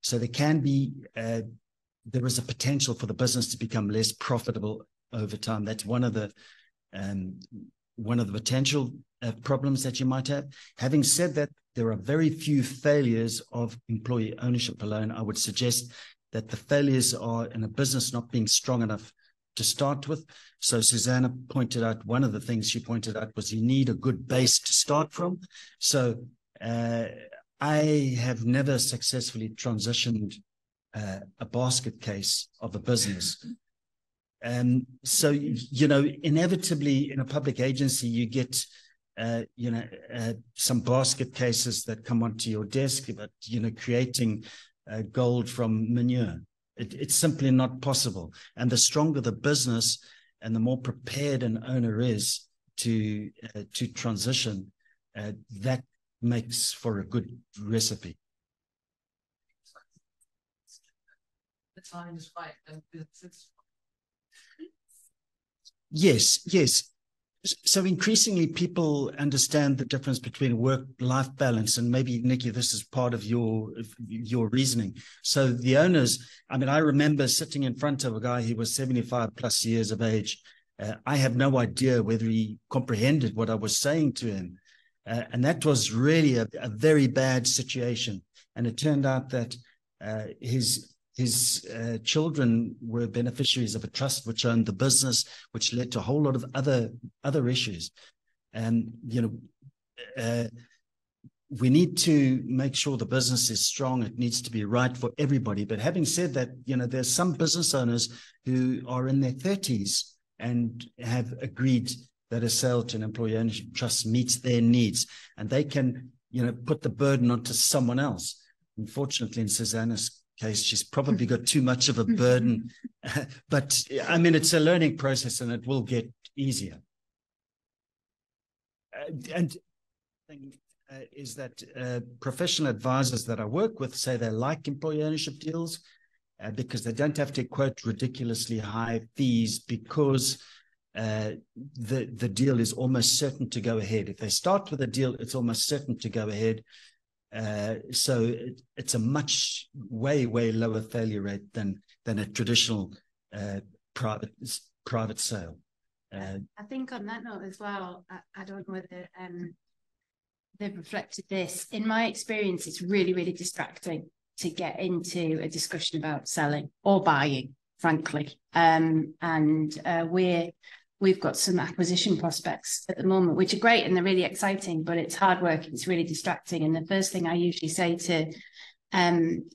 So there can be, there is a potential for the business to become less profitable over time. That's one of the potential problems that you might have. Having said that, there are very few failures of employee ownership alone. I would suggest that the failures are in a business not being strong enough to start with. So Susanna pointed out, one of the things she pointed out was you need a good base to start from. So I have never successfully transitioned a basket case of a business. So, inevitably in a public agency, you get, some basket cases that come onto your desk, but, creating gold from manure. It's simply not possible. And the stronger the business and the more prepared an owner is to transition, that makes for a good recipe. The time is right. Yes. So increasingly people understand the difference between work-life balance, and maybe, Nikki, this is part of your reasoning. So the owners, I remember sitting in front of a guy who was 75 plus years of age. I have no idea whether he comprehended what I was saying to him. And that was really a very bad situation. And it turned out that his children were beneficiaries of a trust which owned the business, which led to a whole lot of other issues. And, we need to make sure the business is strong. It needs to be right for everybody. But having said that, there's some business owners who are in their 30s and have agreed that a sale to an employee ownership trust meets their needs, and they can, put the burden onto someone else. Unfortunately, in Susanna's case, she's probably got too much of a burden, but I mean, it's a learning process and it will get easier. And is that professional advisors that I work with say they like employee ownership deals because they don't have to quote ridiculously high fees, because the deal is almost certain to go ahead. If they start with a deal, it's almost certain to go ahead. So it's a much way lower failure rate than a traditional private sale. I think on that note as well, I don't know whether they've reflected this. In my experience, it's really, really distracting to get into a discussion about selling or buying, frankly. We've got some acquisition prospects at the moment, which are great and they're really exciting, but it's hard work. It's really distracting. And the first thing I usually say to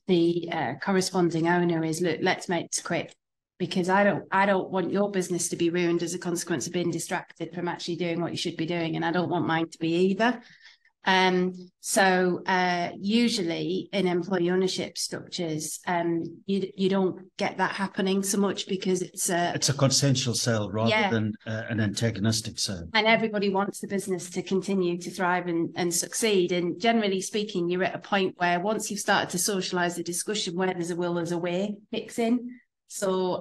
the corresponding owner is, look, let's make this quick, because I don't want your business to be ruined as a consequence of being distracted from actually doing what you should be doing. And I don't want mine to be either. Usually in employee ownership structures, you don't get that happening so much, because it's a consensual sale rather than an antagonistic sale. And everybody wants the business to continue to thrive and succeed. And generally speaking, you're at a point where once you've started to socialize the discussion, where there's a will, there's a way kicks in. So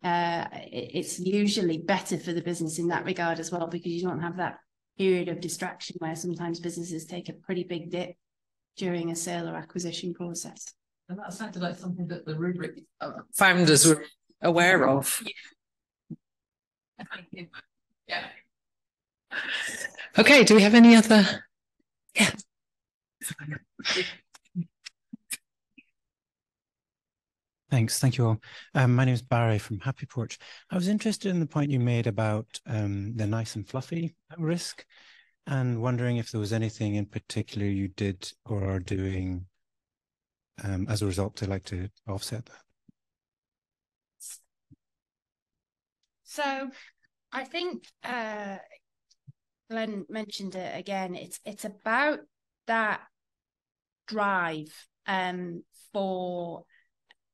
it's usually better for the business in that regard as well, because you don't have that period of distraction where sometimes businesses take a pretty big dip during a sale or acquisition process. And that sounded like something that the rubric founders were aware of. Yeah. Okay, do we have any other? Yeah. Thanks. Thank you all. My name is Barry from Happy Porch. I was interested in the point you made about the nice and fluffy risk, and wondering if there was anything in particular you did or are doing as a result to offset that. So I think Glenn mentioned it again. It's about that drive for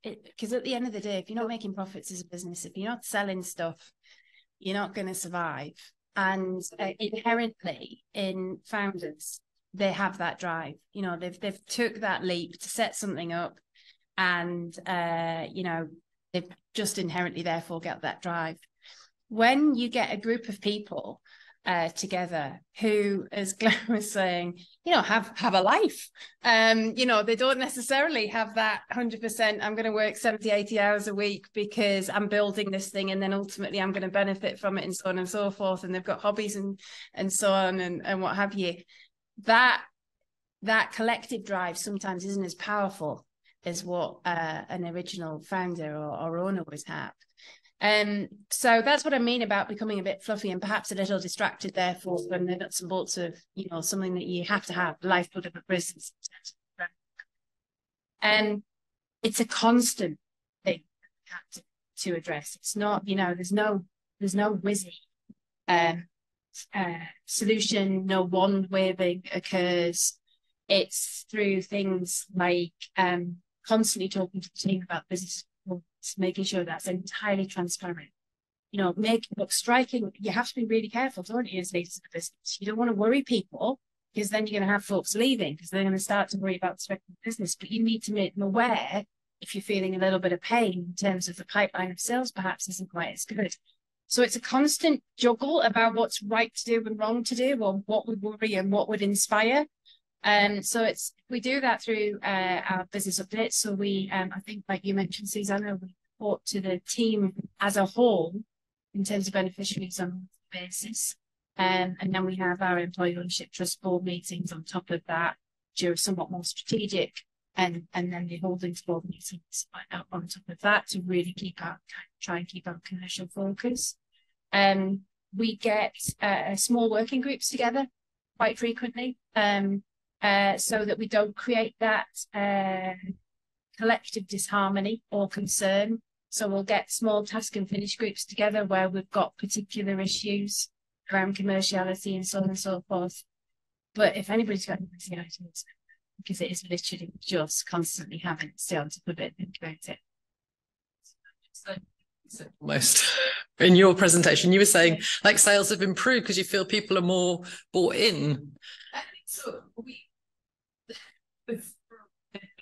it, because at the end of the day, if you're not making profits as a business, if you're not selling stuff, you're not going to survive. And inherently in founders, they have that drive. They've took that leap to set something up, and they've just inherently therefore got that drive. When you get a group of people together who, as Glenn was saying, have a life. They don't necessarily have that 100%, I'm going to work 70, 80 hours a week because I'm building this thing and then ultimately I'm going to benefit from it, and so on and so forth. And they've got hobbies and so on and what have you. That collective drive sometimes isn't as powerful as what an original founder or owner would have. So that's what I mean about becoming a bit fluffy and perhaps a little distracted, therefore, from the nuts and bolts of, something that you have to have, the lifeblood of a business. It's a constant thing to address. It's not, there's no whizzy solution, no wand waving occurs. It's through things like constantly talking to the team about business, making sure that's entirely transparent. Striking, you have to be really careful, don't you, as leaders of the business? You don't want to worry people, because then you're going to have folks leaving because they're going to start to worry about the strength of the business. But you need to make them aware if you're feeling a little bit of pain in terms of the pipeline of sales perhaps isn't quite as good. So it's a constant juggle about what's right to do and wrong to do, or what would worry and what would inspire. So we do that through our business updates. So we, I think, like you mentioned, Susanna, we report to the team as a whole in terms of beneficiaries on a basis. And then we have our employee ownership trust board meetings on top of that, which are somewhat more strategic. And then the holdings board meetings on top of that to really try and keep our commercial focus. We get small working groups together quite frequently. So that we don't create that collective disharmony or concern. So we'll get small task and finish groups together where we've got particular issues around commerciality and so on and so forth. But if anybody's got any ideas, because it is literally just constantly having to stay on top of it and think about it. Almost in your presentation, you were saying like sales have improved because you feel people are more bought in. So we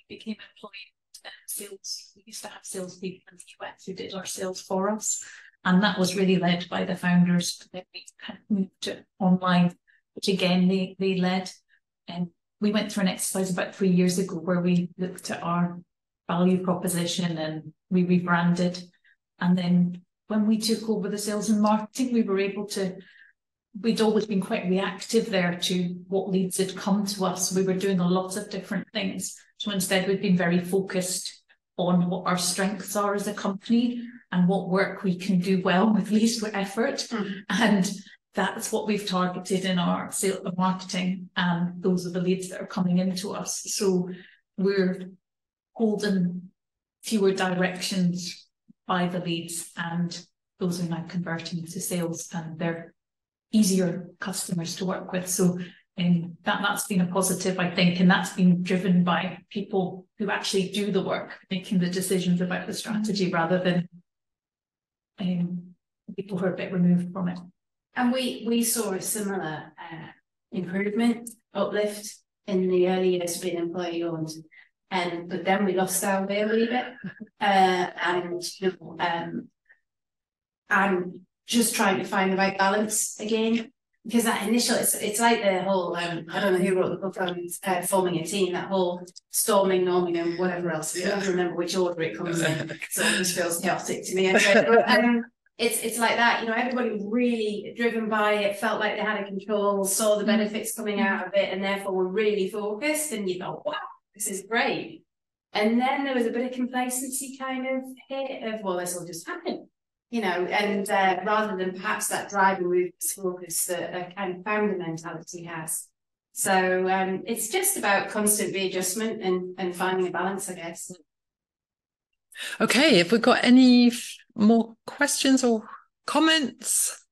became employed sales. We used to have salespeople in the US who did our sales for us, and that was really led by the founders. Then we kind of moved to online, which again they led. And we went through an exercise about 3 years ago where we looked at our value proposition and we rebranded. And then when we took over the sales and marketing, we were able to, we'd always been quite reactive there to what leads had come to us. We were doing a lot of different things. So instead, we've been very focused on what our strengths are as a company and what work we can do well with least effort. And that's what we've targeted in our sales and marketing. And those are the leads that are coming into us. So we're holding fewer directions by the leads, and those are now converting to sales, and they're easier customers to work with. So that's been a positive, I think, and that's been driven by people who actually do the work, making the decisions about the strategy rather than people who are a bit removed from it. And we saw a similar improvement, uplift in the early years of being employee owned. But then we lost our way a little bit, and I'm just trying to find the right balance again, because that initial, it's like the whole I don't know who wrote the book on forming a team, that whole storming, norming, and whatever else. I don't remember which order it comes in, so it just feels chaotic to me. But, it's like that, everybody was really driven by it, felt like they had a control, saw the benefits coming out of it, and therefore were really focused. And you thought, wow, this is great. And then there was a bit of complacency kind of hit of, well, this will just happen, and rather than perhaps that drive and move focus that a kind of founder mentality has. So it's just about constant readjustment and finding a balance, I guess. Okay, if we've got any more questions or comments.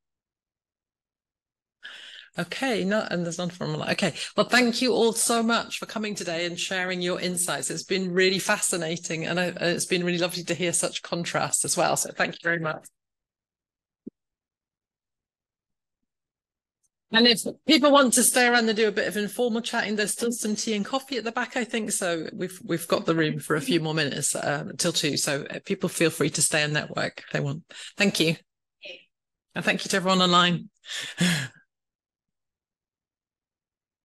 Okay, and there's none from online. Okay, well, thank you all so much for coming today and sharing your insights. It's been really fascinating, and it's been really lovely to hear such contrast as well. So thank you very much. And if people want to stay around and do a bit of informal chatting, there's still some tea and coffee at the back, I think. So we've got the room for a few more minutes till 2. So people feel free to stay and network if they want. Thank you. And thank you to everyone online.